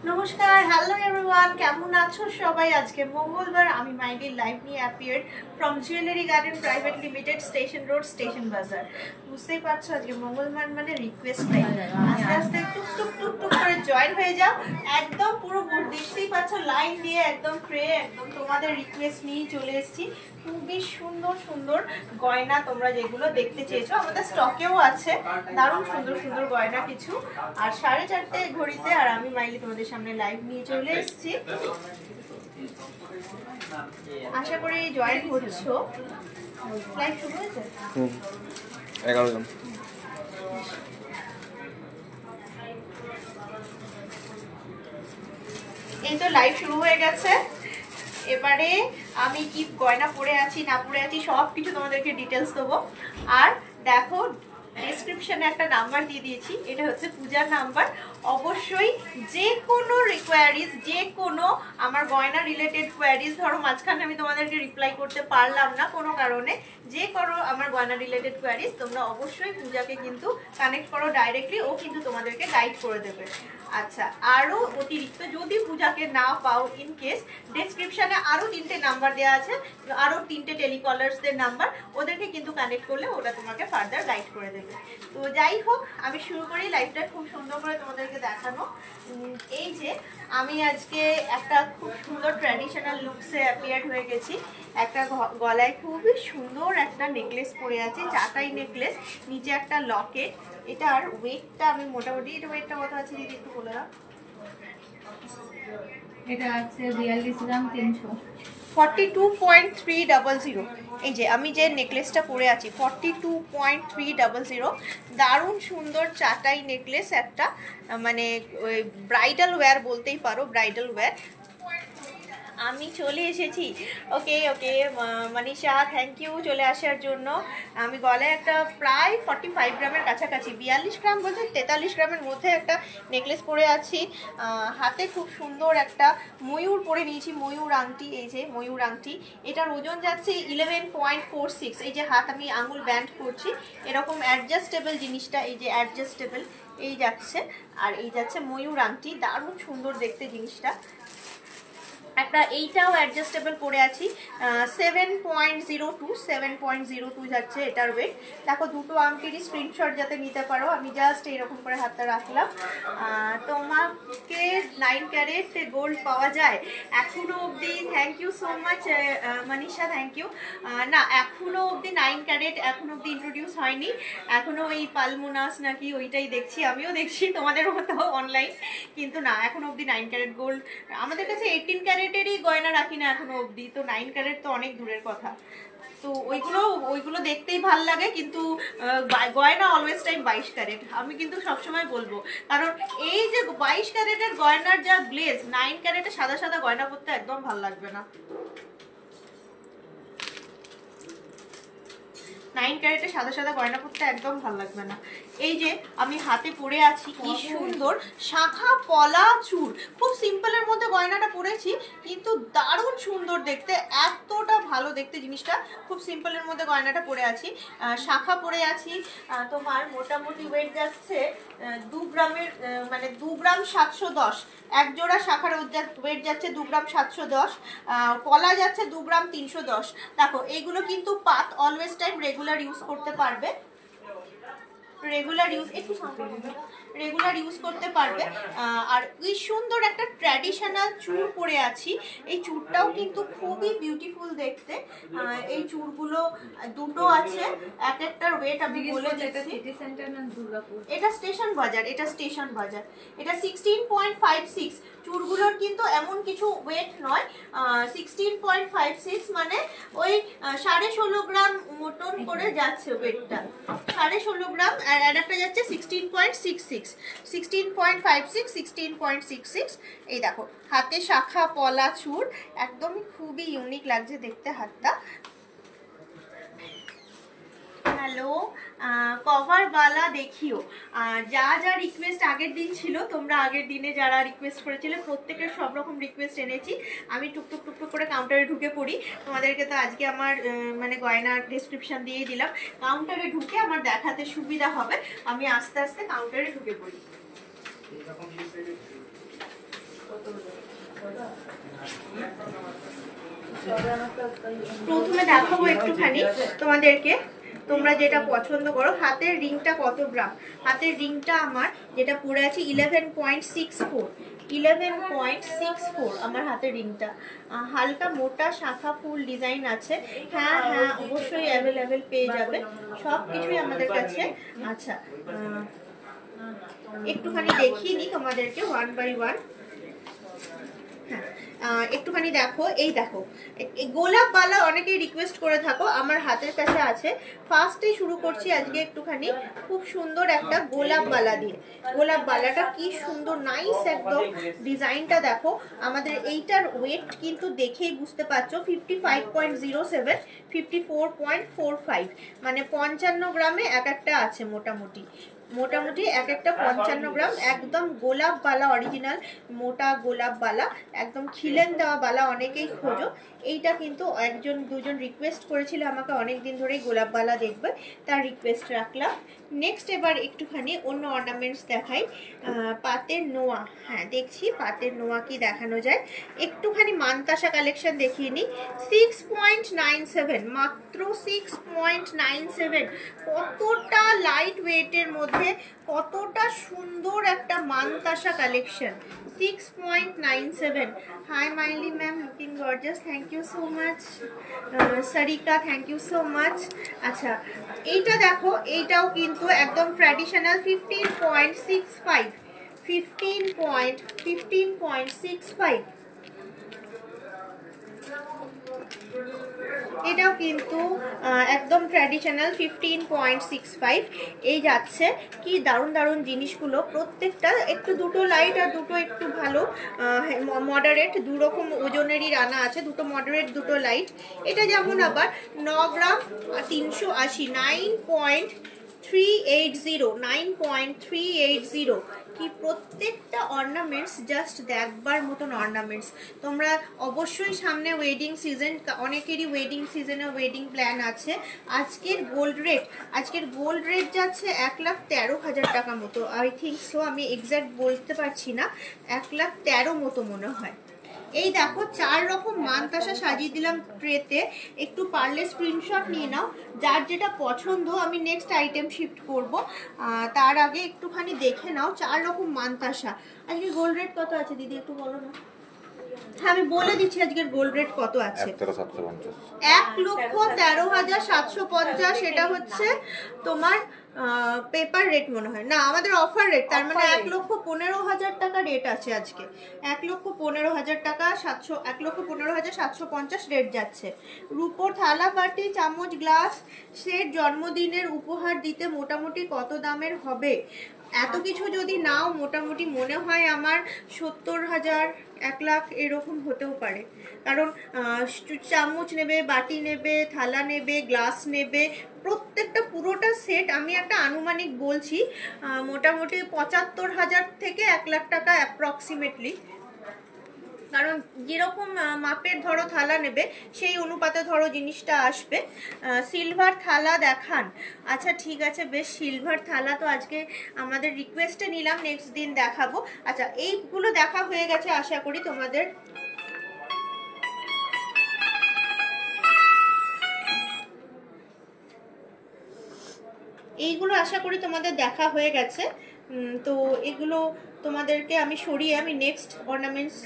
নমস্কার, hello everyone, কেমন আছো সবাই? আজকে মঙ্গলবার আমি মাইডির লাইভ নিয়ে appeared from jewellery garden private limited, station road, station বাজার। বুঝতেই পারছো আজকে মঙ্গলবার মানে রিকোয়েস্ট টাইম। আস্তে আস্তে টুক টুক টুক টুক করে জয়েন হয়ে যাও। একদম পুরো দেখতেই পাচ্ছ লাইন দিয়ে একদম ট্রে একদম তোমাদের রিকোয়েস্ট নিয়ে চলে এসেছি। খুবই সুন্দর সুন্দর গয়না তোমরা যেগুলো দেখতে চেয়েছো আমাদের স্টকেও আছে। দারুণ সুন্দর সুন্দর গয়না কিছু। আর 4:30 ঘড়িতে আর আমি মাইলি তোমাদের সামনে লাইভ নিয়ে চলে এসেছি। আশা করি জয়েন হচ্ছো। লাইভ শুরু হয়েছে 11 জন। এই তো লাইভ শুরু হয়ে গেছে। এবারে আমি কি গয়না পরে আছি না পরে আছি সব কিছু তোমাদেরকে ডিটেলস দেবো। আর দেখো ডেসক্রিপশনে একটা নাম্বার দিয়ে দিয়েছি, এটা হচ্ছে পূজার নাম্বার। অবশ্যই যে কোনো রিকোয়ারিজ, যে কোনো আমার গয়না রিলেটেড কোয়ারিজ, ধরো মাঝখানে আমি তোমাদেরকে রিপ্লাই করতে পারলাম না কোনো কারণে, যে করো আমার গয়না রিলেটেড কোয়ারিজ তোমরা অবশ্যই পূজাকে কিন্তু কানেক্ট করো ডাইরেক্টলি, ও কিন্তু তোমাদেরকে গাইড করে দেবে। আচ্ছা, আরও অতিরিক্ত যদি পূজাকে না পাও ইন কেস, ডেসক্রিপশানে আরও 3টে নাম্বার দেওয়া আছে, আরও 3টে টেলিকলার্সদের নাম্বার, ওদেরকে কিন্তু কানেক্ট করলে ওটা তোমাকে ফার্দার গাইড করে দেবে। তো যাই হোক, আমি শুরু করি লাইভটা খুব সুন্দর করে তোমাদেরকে দেখানো। এই যে আমি আজকে একটা খুব সুন্দর ট্র্যাডিশনাল লুকসে অ্যাপিয়ার্ড হয়ে গেছি। একটা গলায় খুবই সুন্দর একটা নেকলেস পরে আছে, চাটাই নেকলেস, নিচে একটা লকেট। এটার ওয়েটটা আমি মোটামুটি, এটা ওয়েটটা কত আছে দিদি একটু বলে দাও। এটা আছে 42 গ্রাম 300, 42.300। এই যে আমি যে নেকলেসটা পরে আছি 42.300, দারুণ সুন্দর চাটাই নেকলেস একটা, মানে ব্রাইডাল ওয়্যার বলতেই পারো, ব্রাইডাল ওয়্যার। আমি চলে এসেছি। ওকে ওকে মনীষা, থ্যাংক ইউ চলে আসার জন্য। আমি গলায় একটা প্রায় 45 গ্রামের কাছাকাছি, 42 গ্রাম বলতে 43 গ্রামের মধ্যে একটা নেকলেস পরে আছি। হাতে খুব সুন্দর একটা ময়ূর পরে নিয়েছি, ময়ূর আংটি। এই যে ময়ূর আংটি, এটার ওজন যাচ্ছে 11.46। এই যে হাত আমি আঙুল ব্যান্ড করছি, এরকম অ্যাডজাস্টেবল জিনিসটা, এই যে অ্যাডজাস্টেবল এই যাচ্ছে, আর এই যাচ্ছে ময়ূর আংটি, দারুণ সুন্দর দেখতে জিনিসটা। একটা এইটাও অ্যাডজাস্টেবল পরে আছি, 7.02 যাচ্ছে এটার ওয়েট। দেখো দুটো আংটিরই স্ক্রিনশট যাতে নিতে পারো, আমি জাস্ট এরকম করে হাতটা রাখলাম। তোমাকে 9 ক্যারেট গোল্ড পাওয়া যায় এখনো অবধি? Thank you so much Manisha, thank you. না, এখনো অবধি 9 ক্যারেট এখনো অবধি ইন্ট্রোডিউস হয়নি, এখনো ওই পালমোনাস নাকি ওইটাই দেখছি, আমিও দেখছি তোমাদের মতো অনলাইন, কিন্তু না এখনো অবধি 9 ক্যারেট গোল্ড আমাদের কাছে। 18 ক্যারেটেরই গয়না রাখি না এখনো অবধি, তো 9 ক্যারেট তো অনেক দূরের কথা। তো ওইগুলো দেখতেই ভাল লাগে, কিন্তু গয়না অলওয়েজ টাইম 22 ক্যারেট, আমি কিন্তু সবসময় বলবো। কারণ এই যে 22 ক্যারেটের গয়নার যা গ্লেজ, 9 ক্যারেটে সাদা সাদা গয়না পরতে একদম ভাল লাগবে না। 9 ক্যারেটে সাদা সাদা গয়না পরতে একদম ভালো লাগবে না। এই যে আমি হাতে পরে আছি কি সুন্দর শাখা পলা চূড়, খুব সিম্পলের মধ্যে গয়নাটা পরেছি, কিন্তু দারুণ সুন্দর দেখতে, এতটা ভালো দেখতে জিনিসটা। খুব সিম্পলের মধ্যে গয়নাটা পরে আছি, শাখা পরে আছি। তোমার মোটামুটি ওয়েট যাচ্ছে 2 গ্রামের, মানে 2 গ্রাম 710। এক জোড়া শাখার ওয়েট যাচ্ছে 2 গ্রাম 710, পলা যাচ্ছে 2 গ্রাম 310। দেখো এইগুলো কিন্তু পাত অলওয়েজ টাইম রেগুলার ইউজ করতে পারবে, রেগুলার ইউজ করতে পারবে। আর এই সুন্দর একটা ট্র্যাডিশনাল চূড় পরে আছি, এই চূড়টাও কিন্তু খুবই বিউটিফুল দেখতে। এই চূড়গুলো দুটো আছে, এক একটার ওয়েট আমি বলে দিচ্ছি। সিটি সেন্টার না দুর্গাপুর, এটা স্টেশন বাজার, এটা স্টেশন বাজার। এটা 16.56। চূড়গুলোর কিন্তু এমন কিছু ওয়েট নয়, 16.56 মানে ওই 16.5 গ্রাম মতন করে যাচ্ছে ওয়েটটা, 16.5 গ্রাম। আর একটা যাচ্ছে 16.66, 16.56, 16.66। এই দেখো হাতে শাখা পলা চূড়, একদমই খুবই ইউনিক লাগছে দেখতে হাতটা। হ্যালো, কভার বালা দেখিও। যা যা রিকোয়েস্ট আগের দিন ছিল, তোমরা আগের দিনে যারা রিকোয়েস্ট করেছিলে প্রত্যেকের সব রকম রিকোয়েস্ট এনেছি। আমি টুকটুক টুকটুক করে কাউন্টারে ঢুকে পড়ি। তোমাদেরকে তো আজকে আমার মানে গয়নার ডেসক্রিপশন দিয়ে দিলাম, কাউন্টারে ঢুকে আমার দেখাতে সুবিধা হবে, আমি আস্তে আস্তে কাউন্টারে ঢুকে পড়ি। প্রথমে দেখাবো একটুখানি তোমাদেরকে, তোমরা যেটা পছন্দ করো। হাতের রিংটা কত গ্রাম? হাতের রিংটা আমার যেটা পরে আছে 11.64, 11.64 আমার হাতের রিংটা। হালকা মোটা শাখা ফুল ডিজাইন আছে। হ্যাঁ হ্যাঁ, অবশ্যই অ্যাভেলেবেল পেয়ে যাবে, সব কিছুই আমাদের কাছে। আচ্ছা, একটুখানি দেখিয়ে নিই তোমাদেরকে ওয়ান বাই ওয়ান। হ্যাঁ, একটুখানি দেখো, এই দেখো গোলাপ বালা অনেকেই রিকোয়েস্ট করে থাকো, আমার হাতের কাছে আছে। ফার্স্টেই শুরু করছি আজকে একটুখানি খুব সুন্দর একটা গোলাপ বালা দিয়ে। গোলাপ বালাটা কি সুন্দর নাইস একদম, ডিজাইনটা দেখো। আমাদের এইটার ওয়েট কিন্তু দেখেই বুঝতে পারছো 55.07, 54.45, মানে 55 গ্রামে এক একটা আছে মোটামুটি। এক একটা 55 গ্রাম, একদম গোলাপ বালা অরিজিনাল মোটা গোলাপ বালা, একদম খিলেন দেওয়া বালা অনেকেই খোঁজো। এইটা কিন্তু একজন দুজন রিকোয়েস্ট করেছিল আমাকে অনেক দিন ধরেই গোলাপ বালা দেখবে, তার রিকোয়েস্ট রাখলাম। নেক্সট এবার একটুখানি অন্য অর্নামেন্টস দেখাই। পাতের নোয়া, হ্যাঁ দেখছি পাতের নোয়া কি দেখানো যায়। একটুখানি মানতাসা কালেকশন দেখিয়ে নিই। 6.97, মাত্র 6.97, কতটা লাইট ওয়েটের মধ্যে কতটা সুন্দর একটা মানতাসা কালেকশন। 6.97। হাই মাইলি ma'am, looking gorgeous, thank you so much. Sarika, thank you so much. আচ্ছা, এইটা দেখো, এইটাও কিন্তু একদম ট্র্যাডিশনাল 15.65, 15.65। এটাও কিন্তু একদম ট্র্যাডিশনাল 15.65 এই যাচ্ছে। কি দারুণ দারুণ জিনিসগুলো, প্রত্যেকটা একটু দুটো লাইট আর দুটো একটু ভালো মডারেট, দুরকম ওজনেরই রানা আছে, দুটো মডারেট দুটো লাইট। এটা যেমন আবার 9 গ্রাম 380, 9.380, কি প্রত্যেকটা অর্নামেন্টস জাস্ট দেখবার মতন অর্নামেন্টস। তোমরা অবশ্যই সামনে ওয়েডিং সিজন, অনেকেরই ওয়েডিং সিজনে ওয়েডিং প্ল্যান আছে। আজকের গোল্ড রেট যাচ্ছে 1,13,000 টাকা মতো, আই থিঙ্ক সো, আমি এক্স্যাক্ট বলতে পারছি না, 1,13,000 মতো মনে হয়। এই দেখো 4 রকম মানতাসা সাজিয়ে দিলাম ট্রেতে, একটু পারলে স্ক্রিনশট নিয়ে নাও, যার যেটা পছন্দ। আমি নেক্সট আইটেম শিফট করব, তার আগে একটুখানি দেখে নাও 4 রকম মানতাসা। আজকে গোল্ড রেট কত আছে দিদি একটু বলো না? হ্যাঁ আমি বলে দিচ্ছি আজকের গোল্ড রেট কত আছে। 1,13,750, এটা হচ্ছে তোমার পেপার রেট মনে হয় না, আমাদের অফার রেট, তার মানে 1,15,000 টাকা রেট আছে আজকে। 1,15,000 টাকা, 1,15,750 রেট যাচ্ছে। রূপোর থালা বাটি চামচ গ্লাস সেট জন্মদিনের উপহার দিতে মোটামুটি কত দামের হবে? এত কিছু যদি নাও মোটামুটি মনে হয় আমার 70,000, 1,00,000 এরকম হতেও পারে। কারণ চামচ নেবে, বাটি নেবে, থালা নেবে, গ্লাস নেবে, প্রত্যেকটা পুরোটা সেট আমি একটা আনুমানিক বলছি, মোটামুটি 75,000 থেকে 1,00,000 টাকা অ্যাপ্রক্সিমেটলি। কারণ যেরকম মাপের ধরো থালা নেবে সেই অনুপাতে ধরো জিনিসটা আসবে। সিলভার থালা দেখান। আচ্ছা ঠিক আছে, বেশ, সিলভার থালা তো আজকে আমাদের রিকোয়েস্টে নিলাম, নেক্সট দিন দেখাবো। আচ্ছা, এইগুলো দেখা হয়ে গেছে আশা করি তোমাদের। এইগুলো আশা করি তোমাদের দেখা হয়ে গেছে। তো এগুলো তোমাদেরকে আমি সরিয়ে আমি নেক্সট অর্নামেন্টস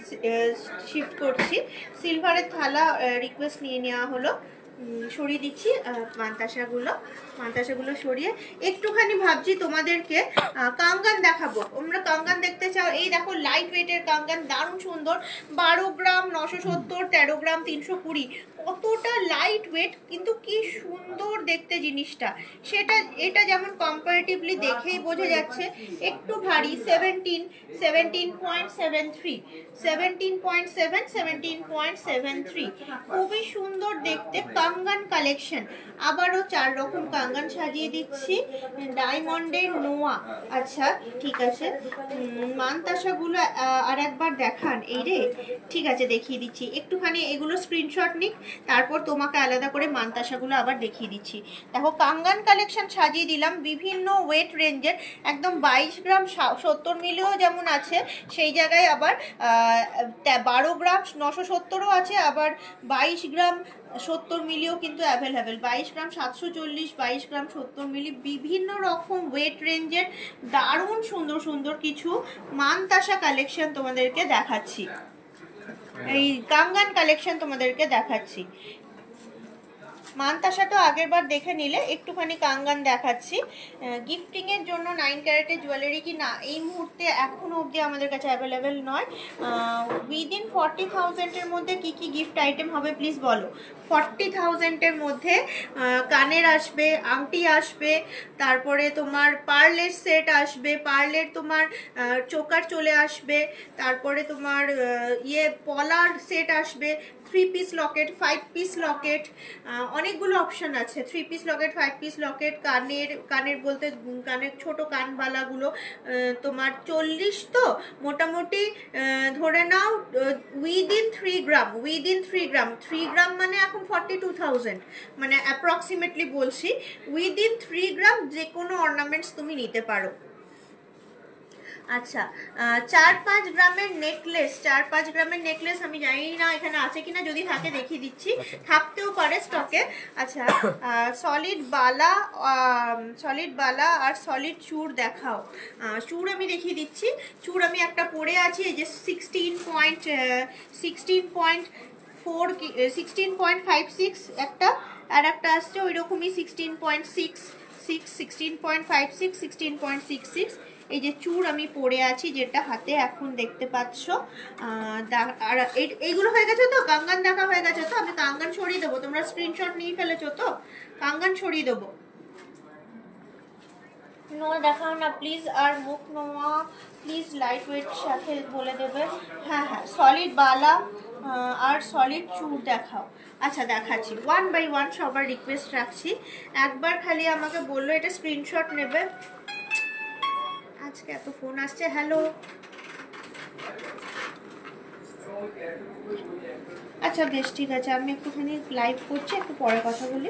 শিফট করছি। সিলভারের থালা রিকোয়েস্ট নিয়ে নেওয়া হলো, সরিয়ে দিচ্ছি মানতাসাগুলো সরিয়ে একটুখানি ভাবছি তোমাদেরকে কাঙ্গান দেখাবো। তোমরা কাঙ্গান দেখতে চাও? এই দেখো লাইট ওয়েটের কাঙ্গান, দারুণ সুন্দর, 12 গ্রাম 970, 13 গ্রাম 320, কতটা লাইট ওয়েট কিন্তু কি সুন্দর দেখতে জিনিসটা। সেটা এটা যেমন কম্পারেটিভলি দেখেই বোঝা যাচ্ছে একটু ভারী। 17.73, 17.73, খুবই সুন্দর দেখতে কাঙ্গান কালেকশন। আবারও 4 রকম কাঙ্গান সাজিয়ে দিচ্ছি। ডায়মন্ডের নোয়া, আচ্ছা ঠিক আছে। মান মানতাসাগুলো আর একবার দেখান। এই রে, ঠিক আছে দেখিয়ে দিচ্ছি, একটুখানি এগুলো স্ক্রিনশট নিক, তারপর তোমাকে আলাদা করে মানতাসাগুলো আবার দেখিয়ে দিচ্ছি। দেখো কাঙ্গান কালেকশন সাজিয়ে দিলাম বিভিন্ন ওয়েট রেঞ্জের, একদম 22 গ্রাম 70 মিলিও যেমন আছে, সেই জায়গায় আবার 12 গ্রাম 970ও আছে, আবার 22 গ্রাম 70 মিলিও কিন্তু অ্যাভেলেবেল। 22 গ্রাম 740, 22 গ্রাম 70 মিলি, বিভিন্ন রকম ওয়েট রেঞ্জের দারুণ সুন্দর সুন্দর কিছু মানতাসা কালেকশন তোমাদেরকে দেখাচ্ছি, এই কাঙ্গান কালেকশন তোমাদেরকে দেখাচ্ছি। মানতাসাটা আগের বার দেখে নিলে, একটুখানি কাঙ্গান দেখাচ্ছি। গিফটিং এর জন্য 9 ক্যারেটের জুয়েলারি কি না এই মুহূর্তে এখনো অবধি আমাদের কাছে অ্যাভেলেবেল নয়। উইদিন 40,000 এর মধ্যে কি কি গিফট আইটেম হবে প্লিজ বলো। 40,000 এর মধ্যে কানের আসবে, আংটি আসবে, তারপরে তোমার পার্লের সেট আসবে, পার্লের তোমার চোকার চলে আসবে, তারপরে তোমার পলার সেট আসবে, 3 পিস লকেট, 5 পিস লকেট, অনেকগুলো অপশন আছে। 3 পিস লকেট, 5 পিস লকেট, কানের বলতে কানের ছোট কানবালাগুলো তোমার 40, তো মোটামুটি ধরে নাও উইদিন 3 গ্রাম, 3 গ্রাম মানে এখন 42,000, মানে অ্যাপ্রক্সিমেটলি বলছি, উইদিন 3 গ্রাম যে কোনো অর্নামেন্টস তুমি নিতে পারো। আচ্ছা, 4-5 গ্রামের নেকলেস, 4-5 গ্রামের নেকলেস আমি জানি না এখানে আছে কিনা, যদি থাকে দেখিয়ে দিচ্ছি, থাকতেও পারে স্টকে। আচ্ছা, সলিড বালা আর সলিড চূড় দেখাও। চূড় আমি দেখিয়ে দিচ্ছি, চূড় আমি একটা পরে আছি, এই যে 16.56 একটা, আর একটা আসছে ওই রকমই 16.66, 16.56, 16.66। এই যে চূড় আমি পরে আছি, যেটা হাতে এখন দেখতে পাচ্ছ। আর এইগুলো হয়ে গেছে তো, কাঙ্গান দেখা হয়ে গেছে তো, আমি কাঙ্গান সরিয়ে দেবো, তোমরা স্ক্রিনশট নিয়ে ফেলেছো তো, কাঙ্গান সরিয়ে দেবো। নোয়া দেখাও না প্লিজ, আর মুখ নোয়া প্লিজ লাইট ওয়েট সাথে বলে দেবে। হ্যাঁ হ্যাঁ, সলিড বালা আর সলিড চূড় দেখাও। আচ্ছা দেখাচ্ছি, 1 বাই 1 সবার রিকোয়েস্ট রাখছি, একবার খালি আমাকে বললো এটা স্ক্রিনশট নেবে। আজকে এত ফোন আসছে। হ্যালো, আচ্ছা বেশ ঠিক আছে, আমি একটুখানি লাইভ করছি, একটু পরে কথা বলি।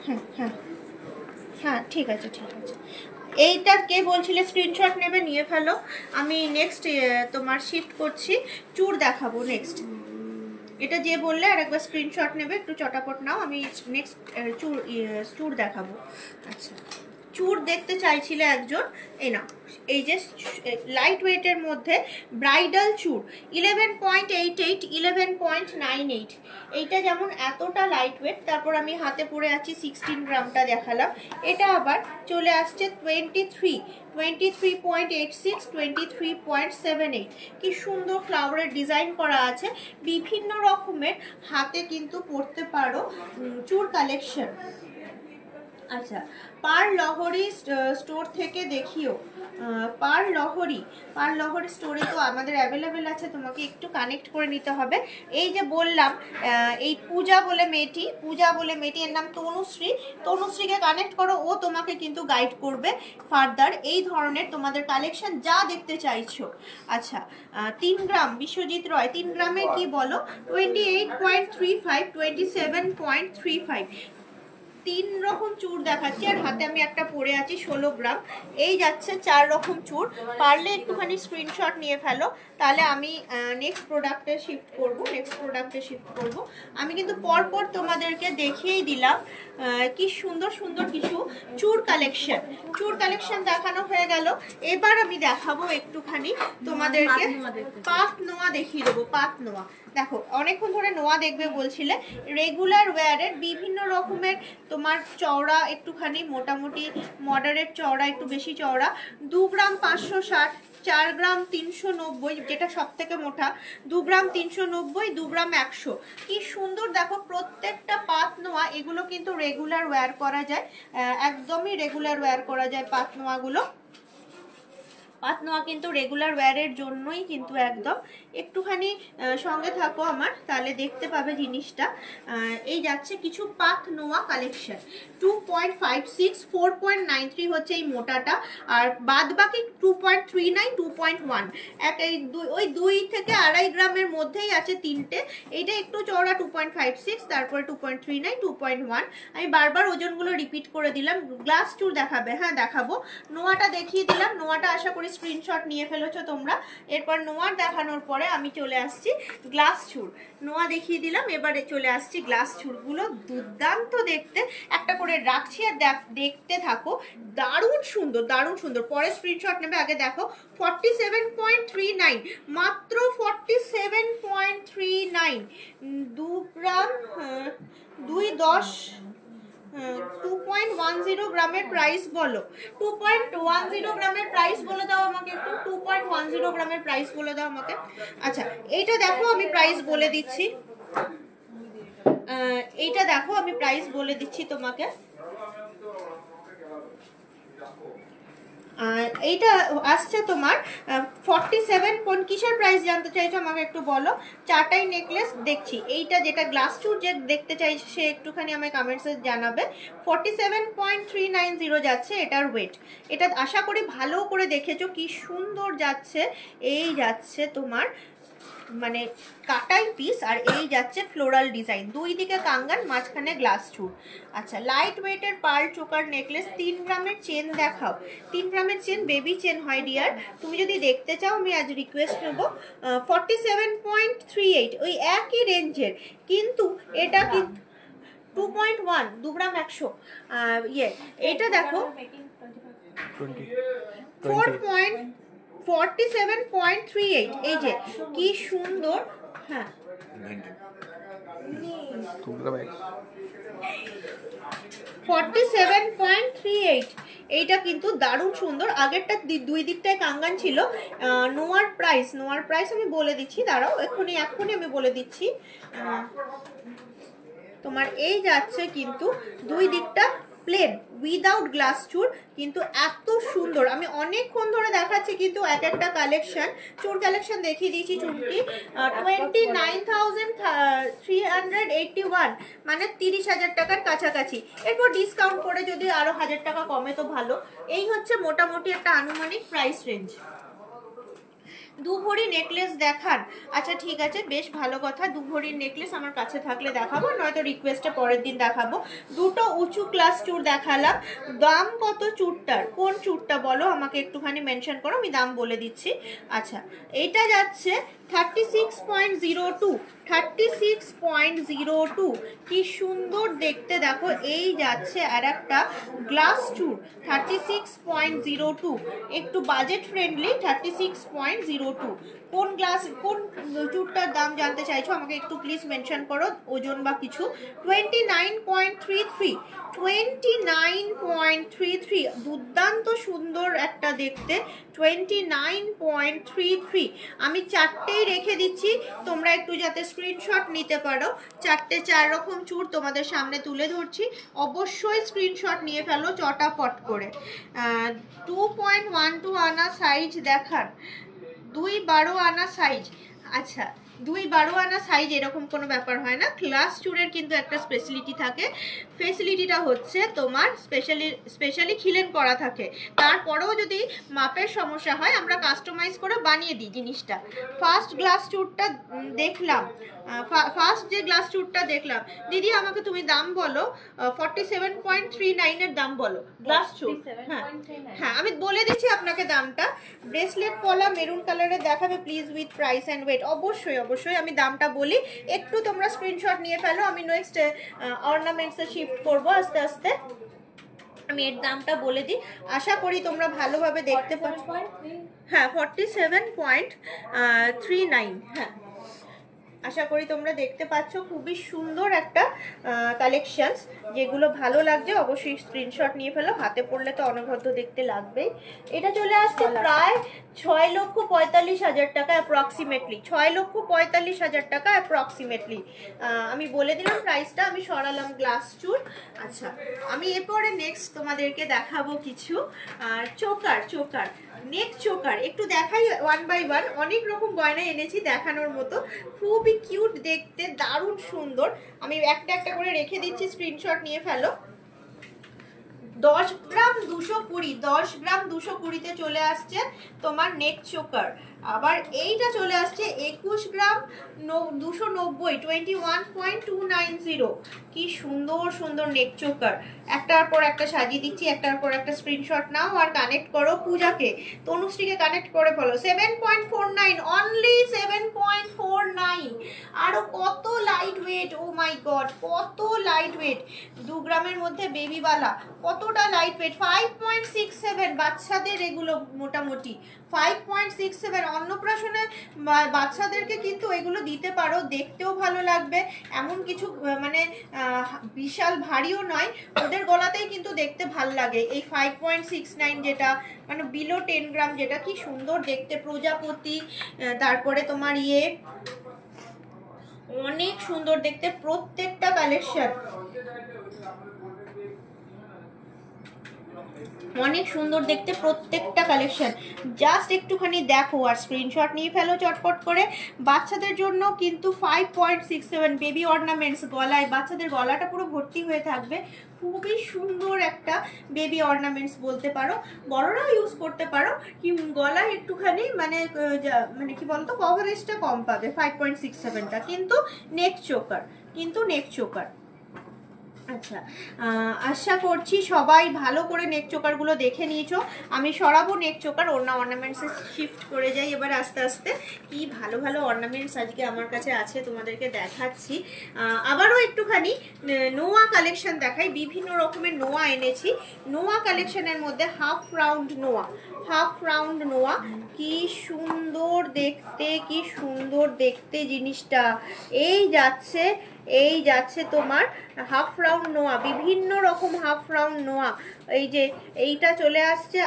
হ্যাঁ হ্যাঁ হ্যাঁ, ঠিক আছে ঠিক আছে। এইটা কে বলছিলে স্ক্রিনশট নেবে, নিয়ে ফেলো। আমি নেক্সট তোমার শিফট করছি, চূড় দেখাবো নেক্সট। এটা যে বললে আর একবার স্ক্রিনশট নেবে, একটু চটাপট নাও, আমি নেক্সট চূড় দেখাবো। আচ্ছা, চূড় দেখতে চাইছিলে একজন, এই না, এই যে লাইট ওয়েটের মধ্যে ব্রাইডাল চূড় 11.88, 11.98, এইটা যেমন এতটা লাইট ওয়েট, তারপর আমি হাতে পরে আছি 16 গ্রামটা দেখালাম, এটা আবার চলে আসছে 23.86, 23.78। কি সুন্দর ফ্লাওয়ারের ডিজাইন করা আছে, বিভিন্ন রকমের হাতে কিন্তু পরতে পারো চূড় কালেকশন। আচ্ছা, পার লহরি স্টোর থেকে দেখিও, পার লহরি স্টোরে তো আমাদের অ্যাভেলেবেল আছে, তোমাকে একটু কানেক্ট করে নিতে হবে। এই যে বললাম, এই পূজা বলে মেয়েটি এর নাম তনুশ্রীকে কানেক্ট করো, ও তোমাকে কিন্তু গাইড করবে ফার্দার এই ধরনের তোমাদের কালেকশন যা দেখতে চাইছো। আচ্ছা, 3 গ্রাম বিশ্বজিৎ রয়, 3 গ্রামের কি বলো, 28.35, 27.35, 3 রকম চূড় দেখাচ্ছি, আর হাতে আমি একটা পরে আছি 16 গ্রাম। এই যাচ্ছে 4 রকম চূড়, পারলে একটুখানি স্ক্রিনশট নিয়ে ফেলো, তাহলে আমি নেক্সট প্রোডাক্টে শিফট করব। আমি কিন্তু পরপর তোমাদেরকে দেখিয়েই দিলাম কি সুন্দর সুন্দর কিছু চূড় কালেকশন দেখানো হয়ে গেল। এবার আমি দেখাবো একটুখানি তোমাদেরকে পাত নোয়া দেখিয়ে দেবো। পাত নোয়া দেখো, অনেকক্ষণ ধরে নোয়া দেখবে বলছিলে, রেগুলার ওয়্যারের বিভিন্ন রকমের তোমার চওড়া, একটুখানি মোটামুটি মডারেট চওড়া, একটু বেশি চওড়া, 2 গ্রাম 560, 4 গ্রাম 390, যেটা সব থেকে মোটা, 2 গ্রাম 390, 2 গ্রাম 100। কি সুন্দর দেখো প্রত্যেকটা পাত নোয়া, এগুলো কিন্তু রেগুলার ওয়্যার করা যায়, একদমই রেগুলার ওয়্যার করা যায় পাত নোয়াগুলো। পাত নোয়া কিন্তু রেগুলার ওয়্যারের জন্যই কিন্তু একদম। একটুখানি সঙ্গে থাকো আমার, তাহলে দেখতে পাবে জিনিসটা। এই যাচ্ছে কিছু পাত নোয়া কালেকশন। 2.56, 4.93 হচ্ছে এই মোটাটা, আর বাদ বাকি 2.39, 2.1, ওই 2 থেকে 2.5 গ্রামের মধ্যেই আছে তিনটে। এইটা একটু চওড়া 2.56, তারপরে 2.39, 2.1। আমি বারবার ওজনগুলো রিপিট করে দিলাম। গ্লাস চুর দেখাবে? হ্যাঁ দেখাবো। নোয়াটা দেখিয়ে দিলাম, নোয়াটা আশা করি স্ক্রিনশট নিয়ে ফেলেছো তোমরা। এরপর নোয়ার দেখানোর পরে আমি চলে আসছি গ্লাস চুর। নোয়া দেখিয়ে দিলাম, এবারে চলে আসছি গ্লাস চুরগুলো। দুর্দান্ত দেখতে, একটা করে রাখছি আর দেখতে থাকো। দারুণ সুন্দর, দারুণ সুন্দর। পরে স্ক্রিনশট নেবে, আগে দেখো। 47.39, মাত্র 47.39, 2 গ্রাম 2.10, 2.10 গ্রামের প্রাইস বলো। 2.10 গ্রামের প্রাইস বলে দাও আমাকে একটু। 2.10 গ্রামের প্রাইস বলে দাও আমাকে। আচ্ছা এইটা দেখো, আমি প্রাইস বলে দিচ্ছি। এইটা দেখো, আমি প্রাইস বলে দিচ্ছি তোমাকে। এইটা আসছে তোমার 47 কোন কিসের প্রাইস জানতে চাইছো আমাকে একটু বলো। চারটাই নেকলেস দেখছি। এইটা যেটা গ্লাস চুর যে দেখতে চাইছে সে একটুখানি আমায় কমেন্টসে জানাবে। 47.390 যাচ্ছে এটার ওয়েট। এটা আশা করি ভালো করে দেখেছো কি সুন্দর যাচ্ছে। এই যাচ্ছে তোমার মানে কাটাই পিস, আর এই যাচ্ছে ফ্লোরাল ডিজাইন, দুই দিকে কাঙ্গান, মাঝখানে গ্লাস চুর। আচ্ছা লাইট ওয়েটের পার্ল চোকার নেকলেস। 3 গ্রামের চেন দেখাও। 3 গ্রামের চেন বেবি চেন হয় ডিয়ার, তুমি যদি দেখতে চাও আমি আজ রিকোয়েস্ট নেব। 47.38, ওই একই রেঞ্জের, কিন্তু এটা কি 2.1, 2 গ্রাম 100। এটা দেখো 47.38, এই যে কি সুন্দর। হ্যাঁ 47.38, এইটা কিন্তু দারুণ সুন্দর। আগেরটা দুই দিকটায় কাঙ্গান ছিল। নোয়ার প্রাইস আমি বলে দিচ্ছি, দাঁড়াও এক্ষুনি আমি বলে দিচ্ছি। তোমার এই যাচ্ছে কিন্তু দুই দিকটা প্লেন উইদাউট গ্লাস চুর, কিন্তু এত সুন্দর। আমি অনেকক্ষণ ধরে দেখাচ্ছি কিন্তু এক একটা কালেকশন, চুর কালেকশন দেখিয়ে দিয়েছি। চুরটি 29,381, মানে 30,000 টাকার কাছাকাছি। এরপর ডিসকাউন্ট করে যদি আরো 1000 টাকা কমে তো ভালো। এই হচ্ছে মোটামুটি একটা আনুমানিক প্রাইস রেঞ্জ। 2 ভরি নেকলেস দেখান। আচ্ছা ঠিক আছে, বেশ ভালো কথা। 2 ভরির নেকলেস আমার কাছে থাকলে দেখাবো, নয়তো রিকোয়েস্টে পরের দিন দেখাবো। দুটো উঁচু ক্লাস চুর দেখালাম। দাম কত চুরটার? কোন চুরটা বলো আমাকে একটুখানি মেনশন করো, আমি দাম বলে দিচ্ছি। আচ্ছা এইটা যাচ্ছে 36.02, 36.02, কি সুন্দর দেখতে দেখো। এই যাচ্ছে আর একটা গ্লাস চুর 36.02, একটু বাজেট ফ্রেন্ডলি 36.02। কোন চুরটার দাম জানতে চাইছো আমাকে একটু প্লিজ মেনশন করো, ওজন বা কিছু। 29.33, 29.33, দুর্দান্ত সুন্দর একটা দেখতে। 29.33, আমি চারটেই রেখে দিচ্ছি, তোমরা একটু যাতে স্ক্রিনশট নিতে পারো। চারটে 4 রকম চুর তোমাদের সামনে তুলে ধরছি, অবশ্যই স্ক্রিনশট নিয়ে ফেলো চটাপট করে। 2.12 আনা সাইজ দেখান। 2.12 আনা সাইজ। আচ্ছা 2.12 আনা সাইজ এরকম কোনো ব্যাপার হয় না। ক্লাস চুরের কিন্তু একটা স্পেশালিটি থাকে, ফেসিলিটিটা হচ্ছে তোমার স্পেশালি খিলেন করা থাকে। তারপরেও যদি মাপের সমস্যা হয় আমরা কাস্টমাইজ করে বানিয়ে দিই জিনিসটা। ফার্স্ট গ্লাস চুরটা দেখলাম, ফার্স্ট যে গ্লাস চুরটা দেখলাম, দিদি আমাকে তুমি দাম বলো। 47.39 এর দাম বলো গ্লাস চুর। হ্যাঁ আমি বলে দিচ্ছি আপনাকে দামটা। ব্রেসলেট পলা মেরুন কালারের দেখাবে please with price and weight. অবশ্যই আমি দামটা বলি, একটু তোমরা স্ক্রিনশট নিয়ে ফেলো। আমি নেক্সট অর্নামেন্টসে শিফট করবো আস্তে আস্তে। আমি এর দামটা বলে দিই, আশা করি তোমরা ভালোভাবে দেখতে পাচ্ছ। হ্যাঁ 47.39। হ্যাঁ আশা করি তোমরা দেখতে পাচ্ছ খুবই সুন্দর একটা কালেকশনস, যেগুলো ভালো লাগছে অবশ্যই স্ক্রিনশট নিয়ে ফেলো, হাতে পড়লে তো অনবদ্য দেখতে লাগবেই। এটা চলে আসছে প্রায় 6,45,000 টাকা অ্যাপ্রক্সিমেটলি, 6,45,000 টাকা অ্যাপ্রক্সিমেটলি। আমি বলে দিলাম প্রাইসটা, আমি সরালাম গ্লাস চুর। আচ্ছা, আমি এরপরে নেক্সট তোমাদেরকে দেখাবো কিছু চোকার, নেক চোকার একটু দেখাই ওয়ান বাই ওয়ান। অনেক রকম গয়না এনেছি দেখানোর মতো, খুবই কিউট দেখতে, দারুণ সুন্দর। আমি একটা একটা করে রেখে দিচ্ছি, স্ক্রিনশট নিয়ে ফেলো। 10 গ্রাম 220, 10 গ্রাম 220-তে চলে আসছে তোমার নেক চোকার। আবার এইটা চলে আসছে 21 গ্রাম 290, 21.290। কি সুন্দর সুন্দর নেক চোকার, একটার পর একটা সাজিয়ে দিচ্ছি, একটার পর একটা স্ক্রিনশট নাও আর কানেক্ট করো পূজাকে, তনুশ্রীকে কানেক্ট করে ফেলো। 7.49, অনলি 7.49। আরো কত লাইট ওয়েট, ও মাই গড কত লাইট ওয়েট, 2 গ্রামের মধ্যে বেবিওয়ালা, কতটা লাইট ওয়েট। 5.67 বাচ্চাদের এগুলো, মোটামুটি 5.67। অন্নপ্রাশনে বাচ্চাদেরকে কিন্তু এগুলো দিতে পারো, দেখতেও ভালো লাগবে, এমন কিছু মানে বিশাল ভারীও নয়, ওদের গলাতেই কিন্তু দেখতে ভাল লাগে। এই 5.69 যেটা মানে বিলো 10 গ্রাম, যেটা কি সুন্দর দেখতে, প্রজাপতি, তারপরে তোমার অনেক সুন্দর দেখতে প্রত্যেকটা কালেকশন, অনেক সুন্দর দেখতে প্রত্যেকটা কালেকশন। জাস্ট একটুখানি দেখো আর স্ক্রিনশট নিয়ে ফেলো চটপট করে। বাচ্চাদের জন্য কিন্তু 5.67 বেবি অর্নামেন্টস, গলায় বাচ্চাদের গলাটা পুরো ভর্তি হয়ে থাকবে, খুবই সুন্দর একটা বেবি অর্নামেন্টস বলতে পারো, বড়রাও ইউজ করতে পারো। কি গলায় একটুখানি মানে মানে কি বলতো কভারেজটা কম পাবে 5.67টা, কিন্তু নেক চোকার, কিন্তু নেক চোকার। আচ্ছা, আশা করছি সবাই ভালো করে নেক চোকারগুলো দেখে নিয়েছো। আমি সরাবো নেক চোকার, অর্নামেন্টসে শিফট করে যাই এবার আস্তে আস্তে। কি ভালো ভালো অর্নামেন্টস আজকে আমার কাছে আছে, তোমাদেরকে দেখাচ্ছি। আবারও একটুখানি নোয়া কালেকশন দেখাই, বিভিন্ন রকমের নোয়া এনেছি। নোয়া কালেকশনের মধ্যে হাফ রাউন্ড নোয়া, হাফ রাউন্ড নোয়া, কি সুন্দর দেখতে, কি সুন্দর দেখতে জিনিসটা। এই যাচ্ছে তোমার হাফ রাউন্ড নোয়া, বিভিন্ন রকম হাফ রাউন্ড নোয়া। এই যে এইটা চলে আসছে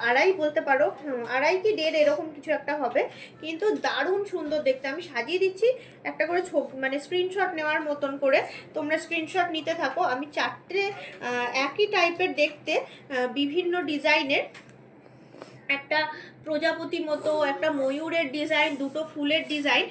আড়াই বলতে পারো, আড়াই কি 1.5 এরকম কিছু একটা হবে, কিন্তু দারুণ সুন্দর দেখতে। আমি সাজিয়ে দিচ্ছি একটা করে ছবি, মানে স্ক্রিনশট নেওয়ার মতন করে, তোমরা স্ক্রিনশট নিতে থাকো। আমি 4টে একই টাইপের দেখতে বিভিন্ন ডিজাইনের, একটা প্রজাপতি মতো, একটা ময়ূরের ডিজাইন, দুটো ফুলের ডিজাইন।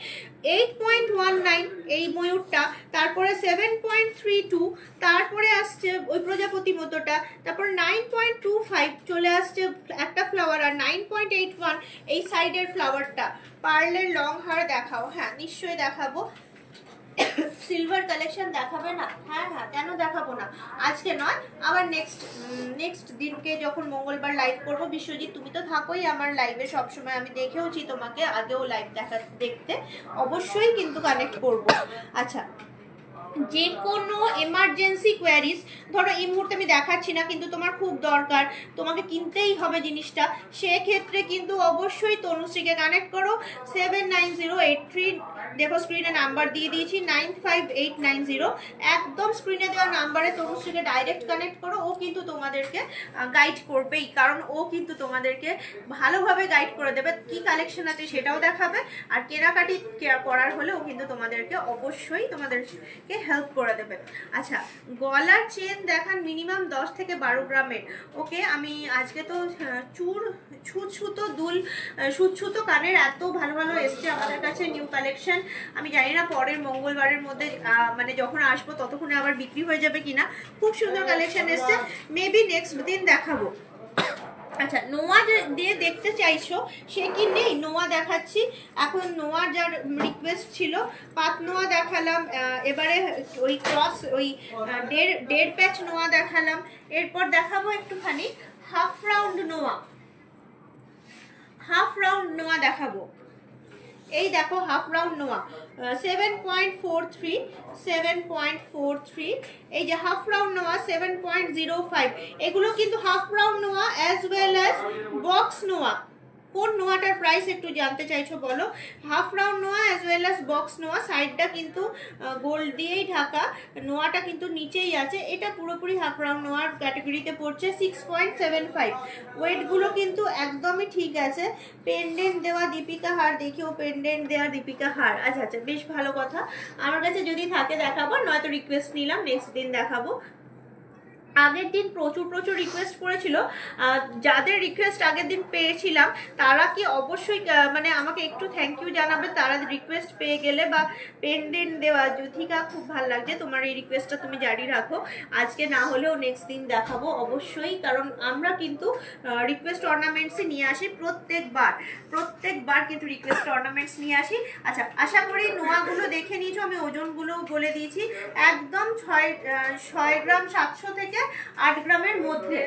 8.19 এই ময়ূরটা, তারপরে 7.32, তারপরে আসছে ওই প্রজাপতি মতোটা, তারপর 9.25 চলে আসছে একটা ফ্লাওয়ার, আর 9.81 এই সাইডের ফ্লাওয়ারটা। পার্লের লং হার দেখাও, হ্যাঁ নিশ্চয়ই দেখাবো। সিলভার কালেকশন দেখাবে না? হ্যাঁ হ্যাঁ, কেন দেখাবো না, আজকে নয় আবার নেক্সট দিনকে যখন মঙ্গলবার লাইভ করবো। বিশ্বজিৎ তুমি তো থাকোই আমার লাইভে সবসময়, আমি দেখেওছি তোমাকে, আগেও লাইভ দেখতে, অবশ্যই কিন্তু কানেক্ট করবো। আচ্ছা, যে কোনো এমার্জেন্সি কোয়ারিজ, ধরো এই মুহূর্তে আমি দেখাচ্ছি না কিন্তু তোমার খুব দরকার, তোমাকে কিনতেই হবে জিনিসটা, সেক্ষেত্রে কিন্তু অবশ্যই তনুশ্রীকে কানেক্ট করো। 79083, দেখো স্ক্রিনে নাম্বার দিয়ে দিয়েছি, 95890, একদম স্ক্রিনে দেওয়া নাম্বারে তনুশ্রীকে ডাইরেক্ট কানেক্ট করো। ও কিন্তু তোমাদেরকে গাইড করবেই, কারণ ও কিন্তু তোমাদেরকে ভালোভাবে গাইড করে দেবে, কি কালেকশন আছে সেটাও দেখাবে, আর কেনাকাটি করার হলে ও কিন্তু তোমাদেরকে অবশ্যই তোমাদেরকে হেল্প করে দেবে। আচ্ছা, গলার চেন দেখান মিনিমাম 10 থেকে 12 গ্রামের। ওকে, আমি আজকে তো সুতো কানের এত ভালো ভালো এসছে আমাদের কাছে নিউ কালেকশন। আমি জানি না পরের মঙ্গলবারের মধ্যে মানে যখন আসবো ততক্ষণে আবার বিক্রি হয়ে যাবে কিনা। খুব সুন্দর কালেকশন এসছে, মেবি নেক্সট দিন দেখাবো। আচ্ছা, নোয়া দিয়ে দেখতে চাইছো, সে কি নেই? নোয়া দেখাচ্ছি এখন। নোয়া যার রিকোয়েস্ট ছিল, পাত নোয়া দেখালাম, এবারে ওই ক্রস ওই 1.5 প্যাচ নোয়া দেখালাম। এরপর দেখাবো একটুখানি হাফ রাউন্ড নোয়া দেখাবো। এই দেখো হাফ রাউন্ড নোয়া 7.43, এই যে হাফ রাউন্ড নোয়া 7.05। এগুলো কিন্তু হাফ রাউন্ড নোয়া অ্যাজ ওয়েল অ্যাজ বক্স নোয়া, কোন নোয়াটার প্রাইস একটু জানতে চাইছো বলো? হাফ রাউন্ড নোয়া অ্যাজ ওয়েল অ্যাজ বক্স নোয়া, সাইডটা কিন্তু গোল্ড দিয়েই ঢাকা, নোয়াটা কিন্তু নিচেই আছে। এটা পুরোপুরি হাফ রাউন্ড নোয়ার ক্যাটাগরিতে পড়ছে। 6.75। ওয়েটগুলো কিন্তু একদমই ঠিক আছে। পেন্ডেন্ট দেওয়া দীপিকা হার, দেখিও পেন্ডেন্ট দেওয়া দীপিকা হার। আচ্ছা আচ্ছা, বেশ ভালো কথা। আমার কাছে যদি থাকে দেখাবো, নয়তো রিকোয়েস্ট নিলাম, নেক্সট দিন দেখাবো। আগের দিন প্রচুর রিকোয়েস্ট করেছিল, যাদের রিকোয়েস্ট আগের দিন পেয়েছিলাম তারা কি অবশ্যই মানে আমাকে একটু থ্যাংক ইউ জানাবে, তারা রিকোয়েস্ট পেয়ে গেলে বা পেন্ডেন্ট দেওয়া। যুথিকা খুব ভালো লাগছে, তোমার এই রিকোয়েস্টটা তুমি জারি রাখো, আজকে না হলেও নেক্সট দিন দেখাবো অবশ্যই, কারণ আমরা কিন্তু রিকোয়েস্ট অর্নামেন্টসই নিয়ে আসি প্রত্যেকবার কিন্তু রিকোয়েস্ট অর্নামেন্টস নিয়ে আসি। আচ্ছা, আশা করি নোয়াগুলো দেখে নিয়েছো, আমি ওজনগুলো বলে দিয়েছি, একদম 6 গ্রাম 700 থেকে 8 গ্রামের মধ্যে।